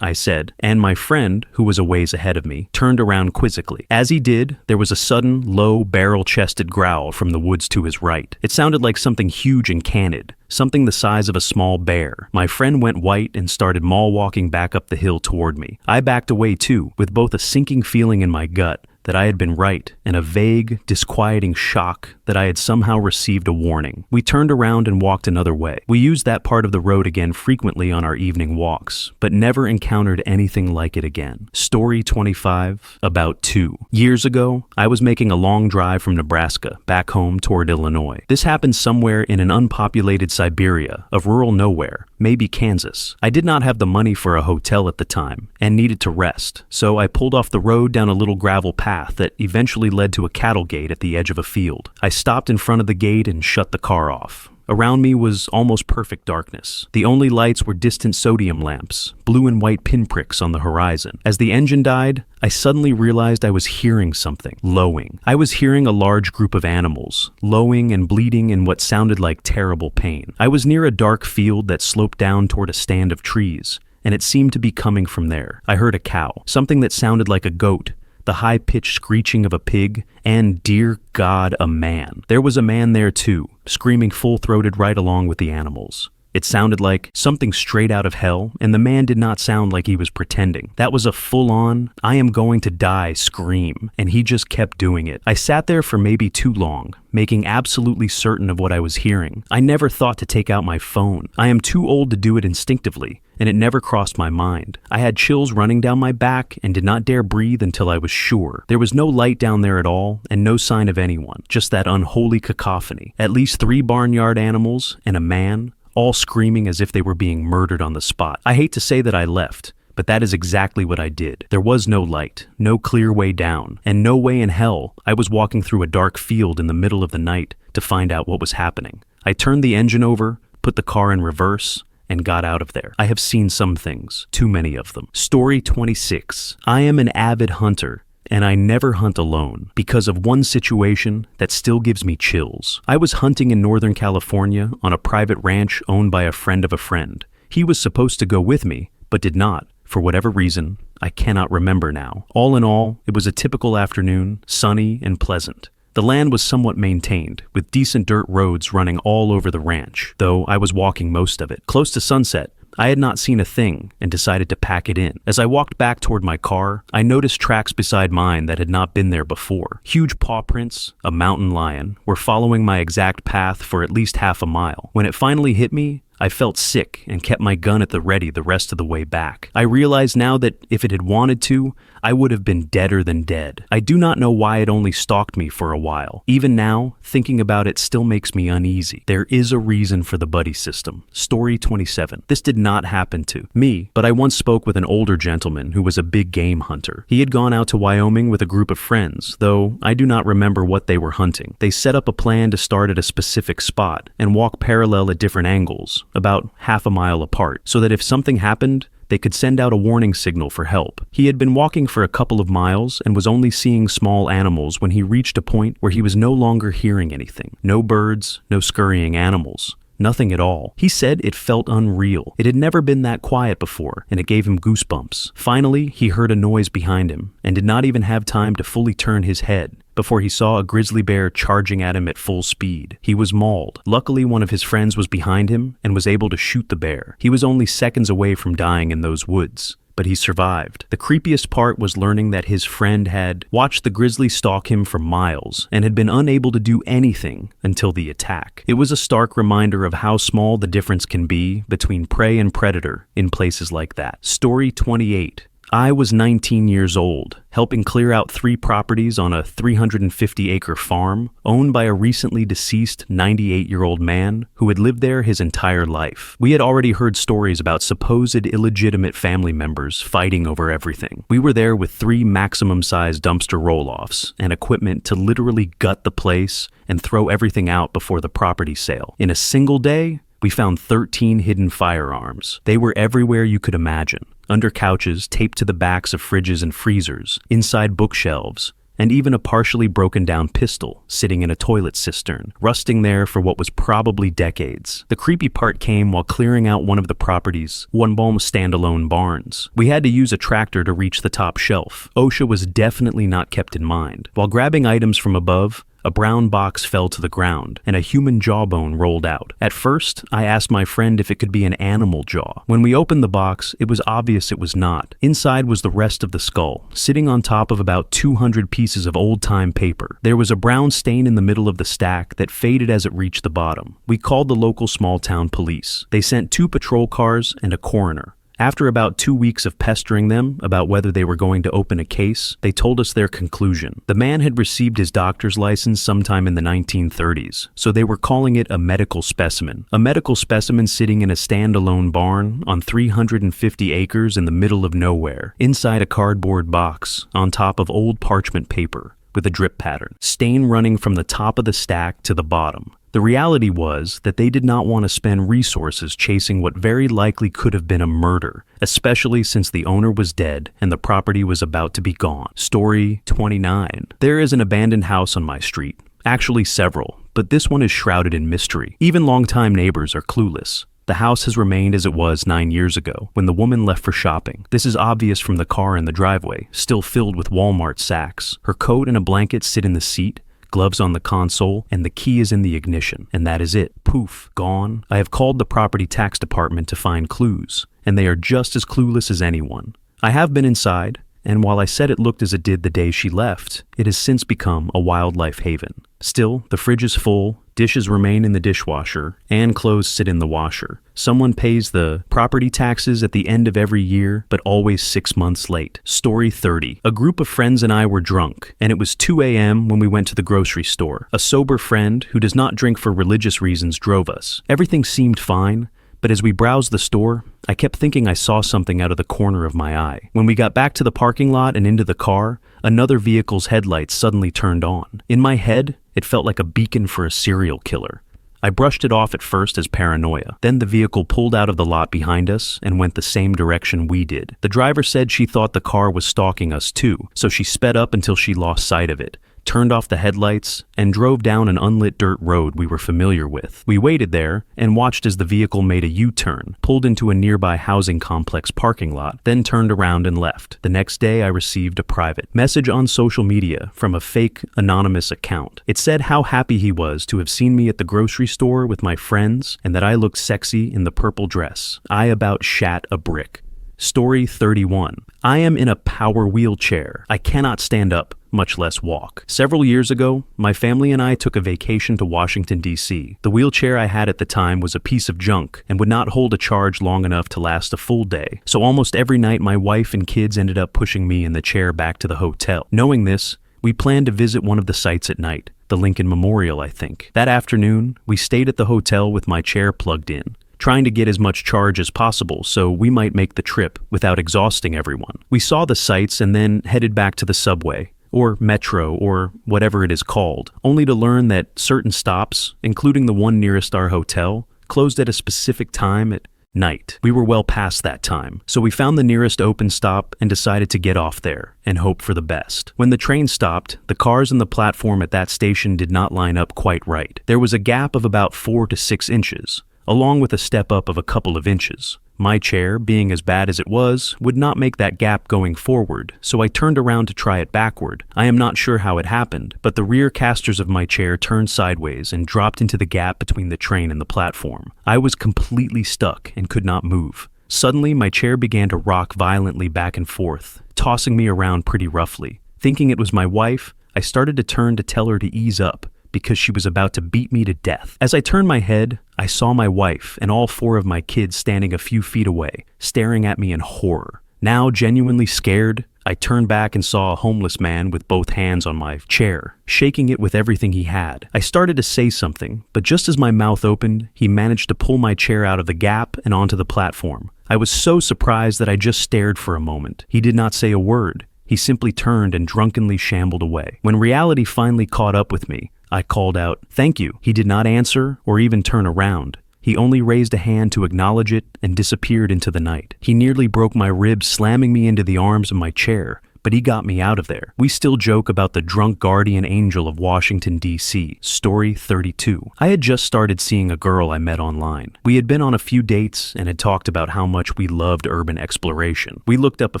I said, and my friend, who was a ways ahead of me, turned around quizzically. As he did, there was a sudden, low, barrel-chested growl from the woods to his right. It sounded like something huge and canid, something the size of a small bear. My friend went white and started mall-walking back up the hill toward me. I backed away too, with both a sinking feeling in my gut that I had been right, and a vague, disquieting shock that I had somehow received a warning. We turned around and walked another way. We used that part of the road again frequently on our evening walks, but never encountered anything like it again. Story 25, about 2 years ago, I was making a long drive from Nebraska back home toward Illinois. This happened somewhere in an unpopulated Siberia of rural nowhere, maybe Kansas. I did not have the money for a hotel at the time and needed to rest, so I pulled off the road down a little gravel path that eventually led to a cattle gate at the edge of a field. I stopped in front of the gate and shut the car off. Around me was almost perfect darkness. The only lights were distant sodium lamps, blue and white pinpricks on the horizon. As the engine died, I suddenly realized I was hearing something, lowing. I was hearing a large group of animals, lowing and bleating in what sounded like terrible pain. I was near a dark field that sloped down toward a stand of trees, and it seemed to be coming from there. I heard a cow, something that sounded like a goat, the high-pitched screeching of a pig, and, dear God, a man. There was a man there too, screaming full-throated right along with the animals. It sounded like something straight out of hell, and the man did not sound like he was pretending. That was a full-on, I am going to die scream, and he just kept doing it. I sat there for maybe too long, making absolutely certain of what I was hearing. I never thought to take out my phone. I am too old to do it instinctively, and it never crossed my mind. I had chills running down my back and did not dare breathe until I was sure. There was no light down there at all, and no sign of anyone, just that unholy cacophony. At least 3 barnyard animals and a man, all screaming as if they were being murdered on the spot. I hate to say that I left, but that is exactly what I did. There was no light, no clear way down, and no way in hell I was walking through a dark field in the middle of the night to find out what was happening. I turned the engine over, put the car in reverse, and got out of there. I have seen some things, too many of them. Story 26. I am an avid hunter, and I never hunt alone because of one situation that still gives me chills. I was hunting in Northern California on a private ranch owned by a friend of a friend. He was supposed to go with me, but did not, for whatever reason. I cannot remember now. All in all, it was a typical afternoon, sunny and pleasant. The land was somewhat maintained, with decent dirt roads running all over the ranch, though I was walking most of it. Close to sunset, I had not seen a thing and decided to pack it in. As I walked back toward my car, I noticed tracks beside mine that had not been there before. Huge paw prints, a mountain lion, were following my exact path for at least half a mile. When it finally hit me, I felt sick and kept my gun at the ready the rest of the way back. I realize now that if it had wanted to, I would have been deader than dead. I do not know why it only stalked me for a while. Even now, thinking about it still makes me uneasy. There is a reason for the buddy system. Story 27. This did not happen to me, but I once spoke with an older gentleman who was a big game hunter. He had gone out to Wyoming with a group of friends, though I do not remember what they were hunting. They set up a plan to start at a specific spot and walk parallel at different angles, about half a mile apart, so that if something happened, they could send out a warning signal for help. He had been walking for a couple of miles and was only seeing small animals when he reached a point where he was no longer hearing anything. No birds, no scurrying animals. Nothing at all. He said it felt unreal. It had never been that quiet before, and it gave him goosebumps. Finally, he heard a noise behind him, and did not even have time to fully turn his head before he saw a grizzly bear charging at him at full speed. He was mauled. Luckily, one of his friends was behind him and was able to shoot the bear. He was only seconds away from dying in those woods, but he survived. The creepiest part was learning that his friend had watched the grizzly stalk him for miles and had been unable to do anything until the attack. It was a stark reminder of how small the difference can be between prey and predator in places like that. Story 28. I was 19 years old, helping clear out 3 properties on a 350-acre farm owned by a recently deceased 98-year-old man who had lived there his entire life. We had already heard stories about supposed illegitimate family members fighting over everything. We were there with 3 maximum-sized dumpster roll-offs and equipment to literally gut the place and throw everything out before the property sale. In a single day, we found 13 hidden firearms. They were everywhere you could imagine. Under couches, taped to the backs of fridges and freezers, inside bookshelves, and even a partially broken down pistol sitting in a toilet cistern, rusting there for what was probably decades. The creepy part came while clearing out one of the property's one-bomb standalone barns. We had to use a tractor to reach the top shelf. OSHA was definitely not kept in mind. While grabbing items from above, a brown box fell to the ground, and a human jawbone rolled out. At first, I asked my friend if it could be an animal jaw. When we opened the box, it was obvious it was not. Inside was the rest of the skull, sitting on top of about 200 pieces of old-time paper. There was a brown stain in the middle of the stack that faded as it reached the bottom. We called the local small-town police. They sent 2 patrol cars and a coroner. After about 2 weeks of pestering them about whether they were going to open a case, they told us their conclusion. The man had received his doctor's license sometime in the 1930s, so they were calling it a medical specimen. A medical specimen sitting in a standalone barn on 350 acres in the middle of nowhere, inside a cardboard box, on top of old parchment paper, with a drip pattern, stain running from the top of the stack to the bottom. The reality was that they did not want to spend resources chasing what very likely could have been a murder, especially since the owner was dead and the property was about to be gone. Story 29. There is an abandoned house on my street. Actually several, but this one is shrouded in mystery. Even longtime neighbors are clueless. The house has remained as it was 9 years ago, when the woman left for shopping. This is obvious from the car in the driveway, still filled with Walmart sacks. Her coat and a blanket sit in the seat, gloves on the console, and the key is in the ignition. And that is it. Poof, gone. I have called the property tax department to find clues, and they are just as clueless as anyone. I have been inside, and while I said it looked as it did the day she left, it has since become a wildlife haven. Still, the fridge is full, dishes remain in the dishwasher, and clothes sit in the washer. Someone pays the property taxes at the end of every year, but always 6 months late. Story 30. A group of friends and I were drunk, and it was 2 a.m. when we went to the grocery store. A sober friend, who does not drink for religious reasons, drove us. Everything seemed fine, but as we browsed the store, I kept thinking I saw something out of the corner of my eye. When we got back to the parking lot and into the car, another vehicle's headlights suddenly turned on. In my head, it felt like a beacon for a serial killer. I brushed it off at first as paranoia. Then the vehicle pulled out of the lot behind us and went the same direction we did. The driver said she thought the car was stalking us too, so she sped up until she lost sight of it, turned off the headlights, and drove down an unlit dirt road we were familiar with. We waited there and watched as the vehicle made a U-turn, pulled into a nearby housing complex parking lot, then turned around and left. The next day, I received a private message on social media from a fake, anonymous account. It said how happy he was to have seen me at the grocery store with my friends and that I looked sexy in the purple dress. I about shat a brick. Story 31. I am in a power wheelchair. I cannot stand up, much less walk. Several years ago, my family and I took a vacation to Washington, D.C. The wheelchair I had at the time was a piece of junk and would not hold a charge long enough to last a full day. So almost every night, my wife and kids ended up pushing me in the chair back to the hotel. Knowing this, we planned to visit one of the sites at night, the Lincoln Memorial, I think. That afternoon, we stayed at the hotel with my chair plugged in, trying to get as much charge as possible so we might make the trip without exhausting everyone. We saw the sights and then headed back to the subway, or metro, or whatever it is called, only to learn that certain stops, including the one nearest our hotel, closed at a specific time at night. We were well past that time, so we found the nearest open stop and decided to get off there and hope for the best. When the train stopped, the cars and the platform at that station did not line up quite right. There was a gap of about 4 to 6 inches, along with a step up of a couple of inches. My chair, being as bad as it was, would not make that gap going forward, so I turned around to try it backward. I am not sure how it happened, but the rear casters of my chair turned sideways and dropped into the gap between the train and the platform. I was completely stuck and could not move. Suddenly, my chair began to rock violently back and forth, tossing me around pretty roughly. Thinking it was my wife, I started to turn to tell her to ease up, because she was about to beat me to death. As I turned my head, I saw my wife and all 4 of my kids standing a few feet away, staring at me in horror. Now genuinely scared, I turned back and saw a homeless man with both hands on my chair, shaking it with everything he had. I started to say something, but just as my mouth opened, he managed to pull my chair out of the gap and onto the platform. I was so surprised that I just stared for a moment. He did not say a word. He simply turned and drunkenly shambled away. When reality finally caught up with me, I called out, "Thank you." He did not answer or even turn around. He only raised a hand to acknowledge it and disappeared into the night. He nearly broke my ribs, slamming me into the arms of my chair, but he got me out of there. We still joke about the drunk guardian angel of Washington, D.C. Story 32. I had just started seeing a girl I met online. We had been on a few dates and had talked about how much we loved urban exploration. We looked up a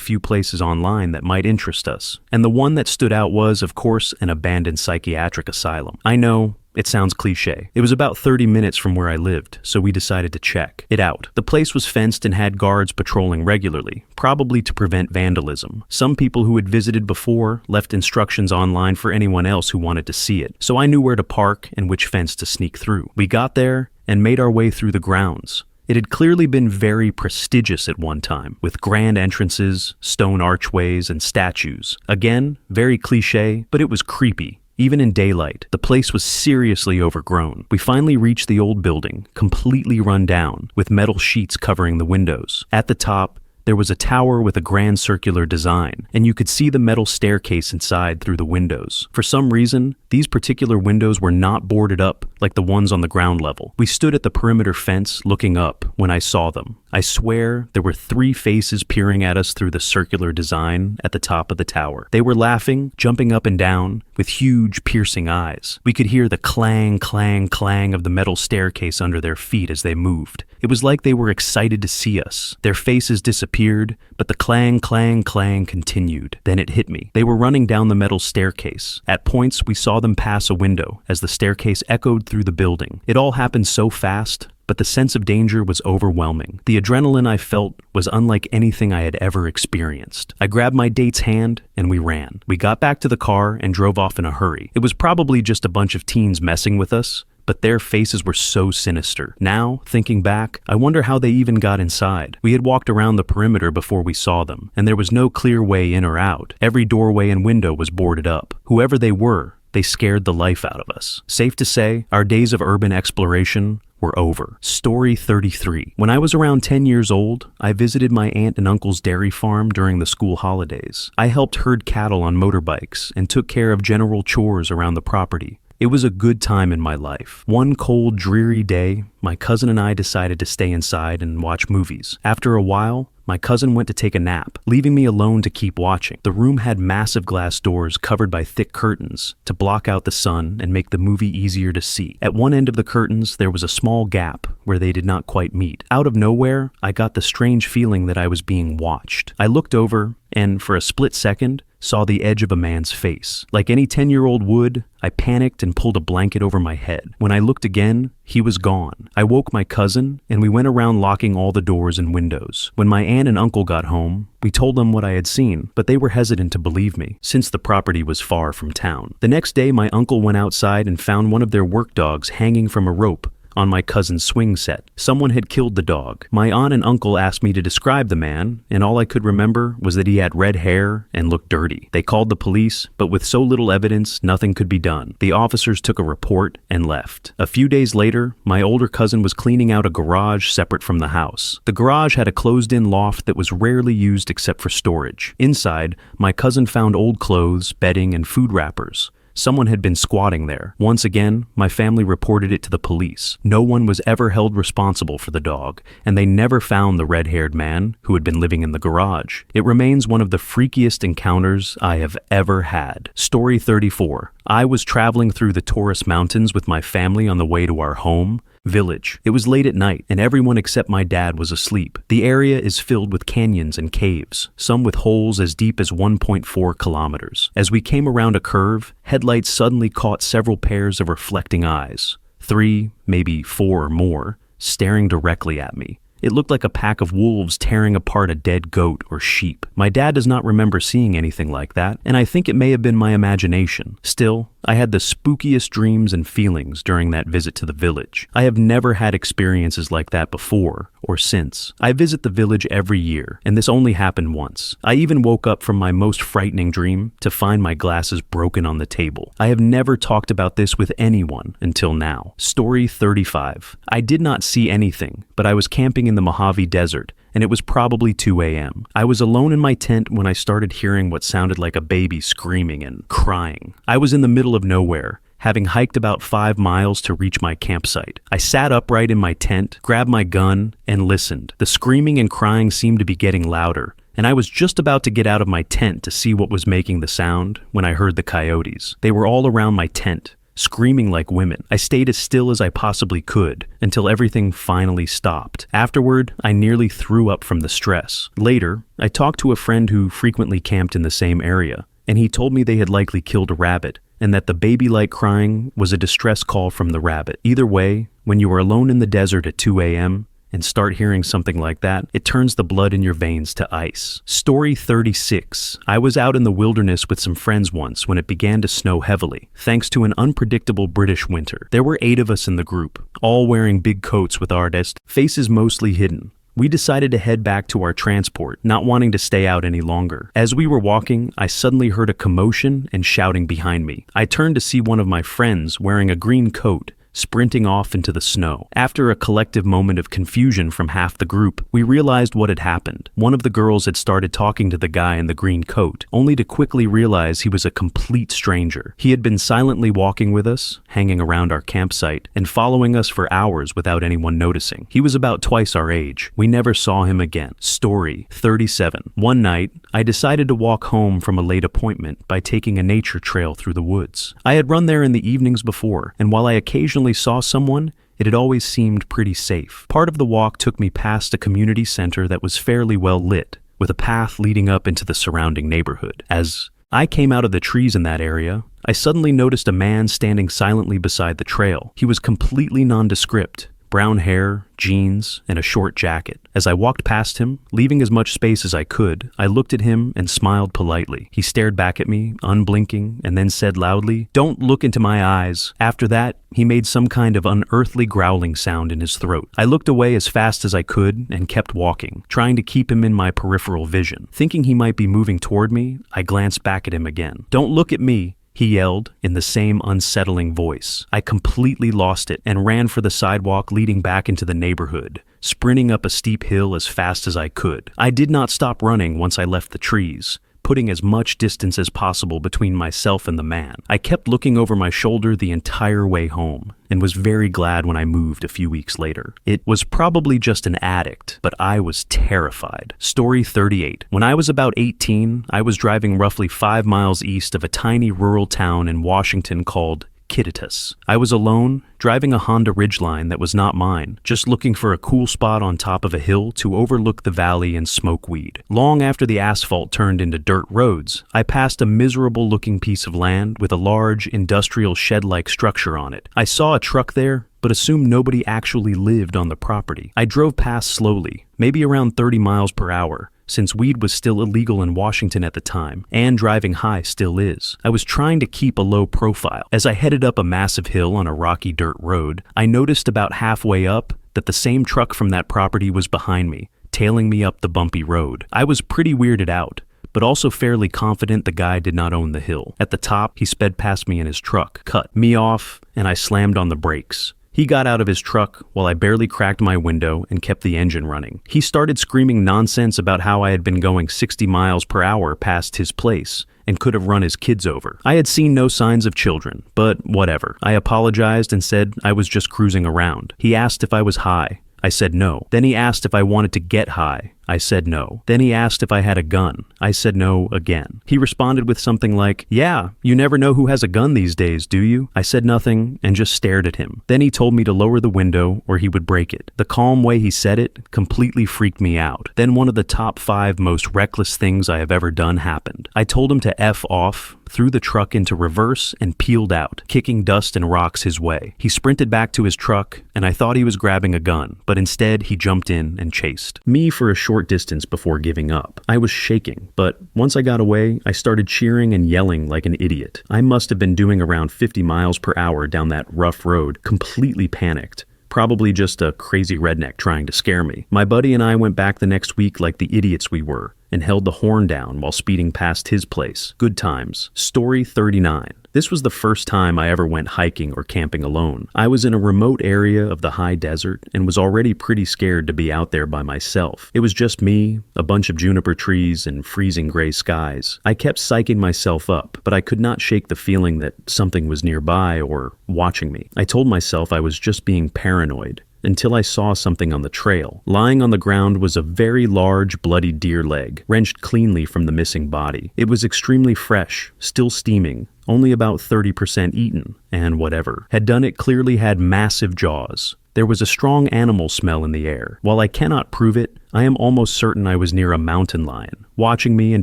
few places online that might interest us, and the one that stood out was, of course, an abandoned psychiatric asylum. I know, it sounds cliche. It was about 30 minutes from where I lived, so we decided to check it out. The place was fenced and had guards patrolling regularly, probably to prevent vandalism. Some people who had visited before left instructions online for anyone else who wanted to see it, so I knew where to park and which fence to sneak through. We got there and made our way through the grounds. It had clearly been very prestigious at one time, with grand entrances, stone archways, and statues. Again, very cliche, but it was creepy. Even in daylight, the place was seriously overgrown. We finally reached the old building, completely run down, with metal sheets covering the windows. At the top, there was a tower with a grand circular design, and you could see the metal staircase inside through the windows. For some reason, these particular windows were not boarded up like the ones on the ground level. We stood at the perimeter fence looking up when I saw them. I swear there were 3 faces peering at us through the circular design at the top of the tower. They were laughing, jumping up and down, with huge, piercing eyes. We could hear the clang, clang, clang of the metal staircase under their feet as they moved. It was like they were excited to see us. Their faces disappeared, but the clang, clang, clang continued. Then it hit me. They were running down the metal staircase. At points, we saw them pass a window as the staircase echoed through the building. It all happened so fast, but the sense of danger was overwhelming. The adrenaline I felt was unlike anything I had ever experienced. I grabbed my date's hand and we ran. We got back to the car and drove off in a hurry. It was probably just a bunch of teens messing with us, but their faces were so sinister. Now, thinking back, I wonder how they even got inside. We had walked around the perimeter before we saw them, and there was no clear way in or out. Every doorway and window was boarded up. Whoever they were, they scared the life out of us. Safe to say, our days of urban exploration were over. Story 33. When I was around 10 years old, I visited my aunt and uncle's dairy farm during the school holidays. I helped herd cattle on motorbikes and took care of general chores around the property. It was a good time in my life. One cold, dreary day, my cousin and I decided to stay inside and watch movies. After a while, my cousin went to take a nap, leaving me alone to keep watching. The room had massive glass doors covered by thick curtains to block out the sun and make the movie easier to see. At one end of the curtains, there was a small gap where they did not quite meet. Out of nowhere, I got the strange feeling that I was being watched. I looked over and, for a split second, saw the edge of a man's face. Like any 10-year-old would, I panicked and pulled a blanket over my head. When I looked again, he was gone. I woke my cousin, and we went around locking all the doors and windows. When my aunt and uncle got home, we told them what I had seen, but they were hesitant to believe me, since the property was far from town. The next day, my uncle went outside and found one of their work dogs hanging from a rope on my cousin's swing set. Someone had killed the dog. My aunt and uncle asked me to describe the man, and all I could remember was that he had red hair and looked dirty. They called the police, but with so little evidence, nothing could be done. The officers took a report and left. A few days later, my older cousin was cleaning out a garage separate from the house. The garage had a closed-in loft that was rarely used except for storage. Inside, my cousin found old clothes, bedding, and food wrappers. Someone had been squatting there. Once again, my family reported it to the police. No one was ever held responsible for the dog, and they never found the red-haired man who had been living in the garage. It remains one of the freakiest encounters I have ever had. Story 34. I was traveling through the Taurus Mountains with my family on the way to our home village. It was late at night, and everyone except my dad was asleep. The area is filled with canyons and caves, some with holes as deep as 1.4 kilometers. As we came around a curve, headlights suddenly caught several pairs of reflecting eyes, 3, maybe 4 or more, staring directly at me. It looked like a pack of wolves tearing apart a dead goat or sheep. My dad does not remember seeing anything like that, and I think it may have been my imagination. Still, I had the spookiest dreams and feelings during that visit to the village. I have never had experiences like that before or since. I visit the village every year, and this only happened once. I even woke up from my most frightening dream to find my glasses broken on the table. I have never talked about this with anyone until now. Story 35. I did not see anything, but I was camping in the Mojave Desert, and it was probably 2 a.m. I was alone in my tent when I started hearing what sounded like a baby screaming and crying. I was in the middle of nowhere, having hiked about 5 miles to reach my campsite. I sat upright in my tent, grabbed my gun, and listened. The screaming and crying seemed to be getting louder, and I was just about to get out of my tent to see what was making the sound when I heard the coyotes. They were all around my tent, screaming like women. I stayed as still as I possibly could until everything finally stopped. Afterward, I nearly threw up from the stress. Later, I talked to a friend who frequently camped in the same area, and he told me they had likely killed a rabbit, and that the baby-like crying was a distress call from the rabbit. Either way, when you are alone in the desert at 2 a.m., and start hearing something like that, it turns the blood in your veins to ice. Story 36. I was out in the wilderness with some friends once when it began to snow heavily, thanks to an unpredictable British winter. There were 8 of us in the group, all wearing big coats with our faces mostly hidden. We decided to head back to our transport, not wanting to stay out any longer. As we were walking, I suddenly heard a commotion and shouting behind me. I turned to see one of my friends wearing a green coat sprinting off into the snow. After a collective moment of confusion from half the group, we realized what had happened. One of the girls had started talking to the guy in the green coat, only to quickly realize he was a complete stranger. He had been silently walking with us, hanging around our campsite, and following us for hours without anyone noticing. He was about twice our age. We never saw him again. Story 37. One night, I decided to walk home from a late appointment by taking a nature trail through the woods. I had run there in the evenings before, and while I occasionally saw someone, it had always seemed pretty safe. Part of the walk took me past a community center that was fairly well lit, with a path leading up into the surrounding neighborhood. As I came out of the trees in that area, I suddenly noticed a man standing silently beside the trail. He was completely nondescript. Brown hair, jeans, and a short jacket. As I walked past him, leaving as much space as I could, I looked at him and smiled politely. He stared back at me, unblinking, and then said loudly, "Don't look into my eyes." After that, he made some kind of unearthly growling sound in his throat. I looked away as fast as I could and kept walking, trying to keep him in my peripheral vision. Thinking he might be moving toward me, I glanced back at him again. "Don't look at me," he yelled in the same unsettling voice. I completely lost it and ran for the sidewalk leading back into the neighborhood, sprinting up a steep hill as fast as I could. I did not stop running once I left the trees, putting as much distance as possible between myself and the man. I kept looking over my shoulder the entire way home, and was very glad when I moved a few weeks later. It was probably just an addict, but I was terrified. Story 38. When I was about 18, I was driving roughly 5 miles east of a tiny rural town in Washington called Kittitas. I was alone, driving a Honda Ridgeline that was not mine, just looking for a cool spot on top of a hill to overlook the valley and smoke weed. Long after the asphalt turned into dirt roads, I passed a miserable-looking piece of land with a large, industrial shed-like structure on it. I saw a truck there, but assumed nobody actually lived on the property. I drove past slowly, maybe around 30 miles per hour, since weed was still illegal in Washington at the time, and driving high still is. I was trying to keep a low profile. As I headed up a massive hill on a rocky dirt road, I noticed about halfway up that the same truck from that property was behind me, tailing me up the bumpy road. I was pretty weirded out, but also fairly confident the guy did not own the hill. At the top, he sped past me in his truck, cut me off, and I slammed on the brakes. He got out of his truck while I barely cracked my window and kept the engine running. He started screaming nonsense about how I had been going 60 miles per hour past his place and could have run his kids over. I had seen no signs of children, but whatever. I apologized and said I was just cruising around. He asked if I was high. I said no. Then he asked if I wanted to get high. I said no. Then he asked if I had a gun. I said no again. He responded with something like, "Yeah, you never know who has a gun these days, do you?" I said nothing and just stared at him. Then he told me to lower the window or he would break it. The calm way he said it completely freaked me out. Then one of the top 5 most reckless things I have ever done happened. I told him to F off, threw the truck into reverse, and peeled out, kicking dust and rocks his way. He sprinted back to his truck, and I thought he was grabbing a gun, but instead he jumped in and chased me for a short distance before giving up. I was shaking, but once I got away, I started cheering and yelling like an idiot. I must have been doing around 50 miles per hour down that rough road, completely panicked. Probably just a crazy redneck trying to scare me. My buddy and I went back the next week like the idiots we were, and held the horn down while speeding past his place. Good times. Story 39. This was the first time I ever went hiking or camping alone. I was in a remote area of the high desert and was already pretty scared to be out there by myself. It was just me, a bunch of juniper trees, and freezing gray skies. I kept psyching myself up, but I could not shake the feeling that something was nearby or watching me. I told myself I was just being paranoid, until I saw something on the trail. Lying on the ground was a very large, bloody deer leg, wrenched cleanly from the missing body. It was extremely fresh, still steaming, only about 30% eaten, and whatever had done it clearly had massive jaws. There was a strong animal smell in the air. While I cannot prove it, I am almost certain I was near a mountain lion, watching me and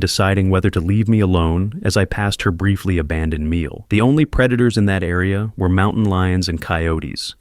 deciding whether to leave me alone as I passed her briefly abandoned meal. The only predators in that area were mountain lions and coyotes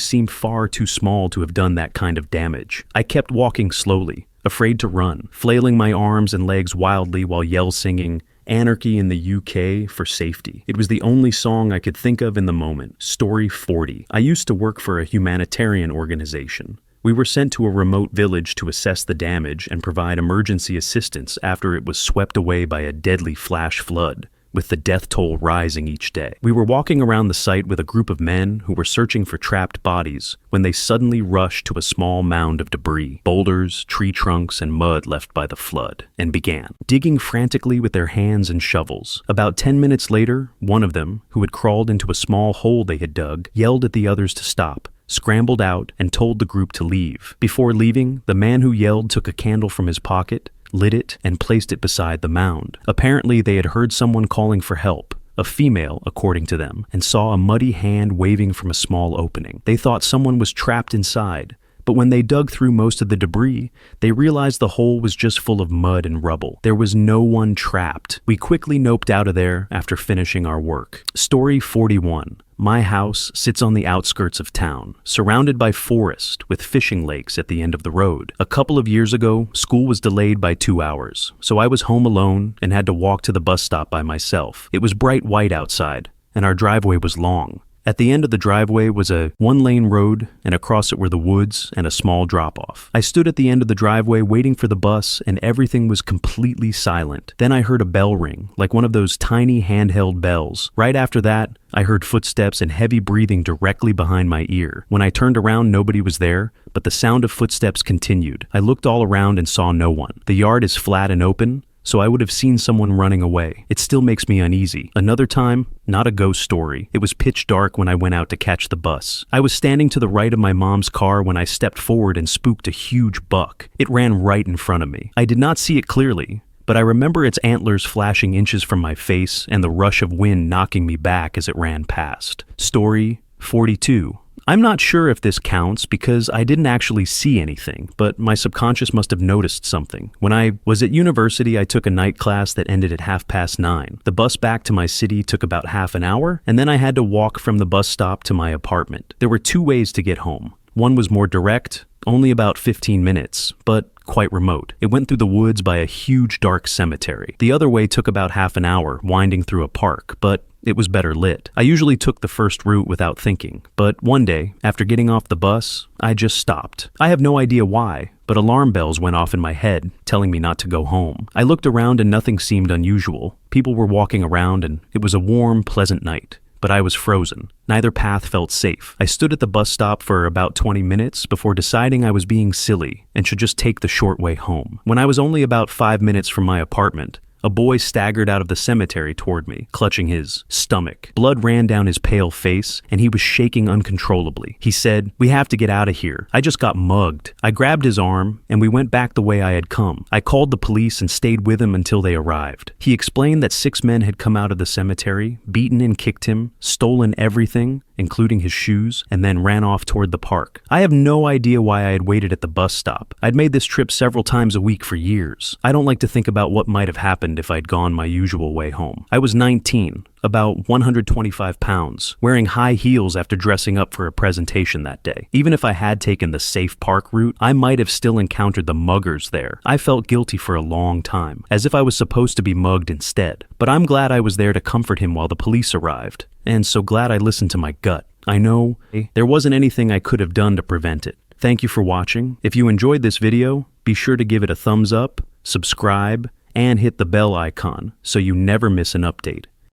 seemed far too small to have done that kind of damage. I kept walking slowly, afraid to run, flailing my arms and legs wildly while yell singing "Anarchy in the UK" for safety. It was the only song I could think of in the moment. Story 40. I used to work for a humanitarian organization. We were sent to a remote village to assess the damage and provide emergency assistance after it was swept away by a deadly flash flood, with the death toll rising each day. We were walking around the site with a group of men who were searching for trapped bodies when they suddenly rushed to a small mound of debris, boulders, tree trunks, and mud left by the flood, and began digging frantically with their hands and shovels. About 10 minutes later, one of them, who had crawled into a small hole they had dug, yelled at the others to stop, scrambled out, and told the group to leave. Before leaving, the man who yelled took a candle from his pocket, lit it, and placed it beside the mound. Apparently, they had heard someone calling for help, a female, according to them, and saw a muddy hand waving from a small opening. They thought someone was trapped inside, but when they dug through most of the debris, they realized the hole was just full of mud and rubble. There was no one trapped. We quickly noped out of there after finishing our work. Story 41. My house sits on the outskirts of town, surrounded by forest with fishing lakes at the end of the road. A couple of years ago, school was delayed by 2 hours, so I was home alone and had to walk to the bus stop by myself. It was bright white outside, and our driveway was long. At the end of the driveway was a one-lane road, and across it were the woods and a small drop-off. I stood at the end of the driveway waiting for the bus, and everything was completely silent. Then I heard a bell ring, like one of those tiny handheld bells. Right after that, I heard footsteps and heavy breathing directly behind my ear. When I turned around, nobody was there, but the sound of footsteps continued. I looked all around and saw no one. The yard is flat and open, so I would have seen someone running away. It still makes me uneasy. Another time, not a ghost story. It was pitch dark when I went out to catch the bus. I was standing to the right of my mom's car when I stepped forward and spooked a huge buck. It ran right in front of me. I did not see it clearly, but I remember its antlers flashing inches from my face and the rush of wind knocking me back as it ran past. Story 42. I'm not sure if this counts because I didn't actually see anything, but my subconscious must have noticed something. When I was at university, I took a night class that ended at 9:30. The bus back to my city took about half an hour, and then I had to walk from the bus stop to my apartment. There were 2 ways to get home. One was more direct, only about 15 minutes, but quite remote. It went through the woods by a huge dark cemetery. The other way took about half an hour, winding through a park, but it was better lit. I usually took the first route without thinking, but one day, after getting off the bus, I just stopped. I have no idea why, but alarm bells went off in my head, telling me not to go home. I looked around and nothing seemed unusual. People were walking around and it was a warm, pleasant night. But I was frozen. Neither path felt safe. I stood at the bus stop for about 20 minutes before deciding I was being silly and should just take the short way home. When I was only about 5 minutes from my apartment, a boy staggered out of the cemetery toward me, clutching his stomach. Blood ran down his pale face, and he was shaking uncontrollably. He said, "We have to get out of here. I just got mugged." I grabbed his arm, and we went back the way I had come. I called the police and stayed with him until they arrived. He explained that 6 men had come out of the cemetery, beaten and kicked him, stolen everything, including his shoes, and then ran off toward the park. I have no idea why I had waited at the bus stop. I'd made this trip several times a week for years. I don't like to think about what might have happened if I'd gone my usual way home. I was 19, about 125 pounds, wearing high heels after dressing up for a presentation that day. Even if I had taken the safe park route, I might have still encountered the muggers there. I felt guilty for a long time, as if I was supposed to be mugged instead. But I'm glad I was there to comfort him while the police arrived, and so glad I listened to my gut. I know there wasn't anything I could have done to prevent it. Thank you for watching. If you enjoyed this video, be sure to give it a thumbs up, subscribe, and hit the bell icon so you never miss an update.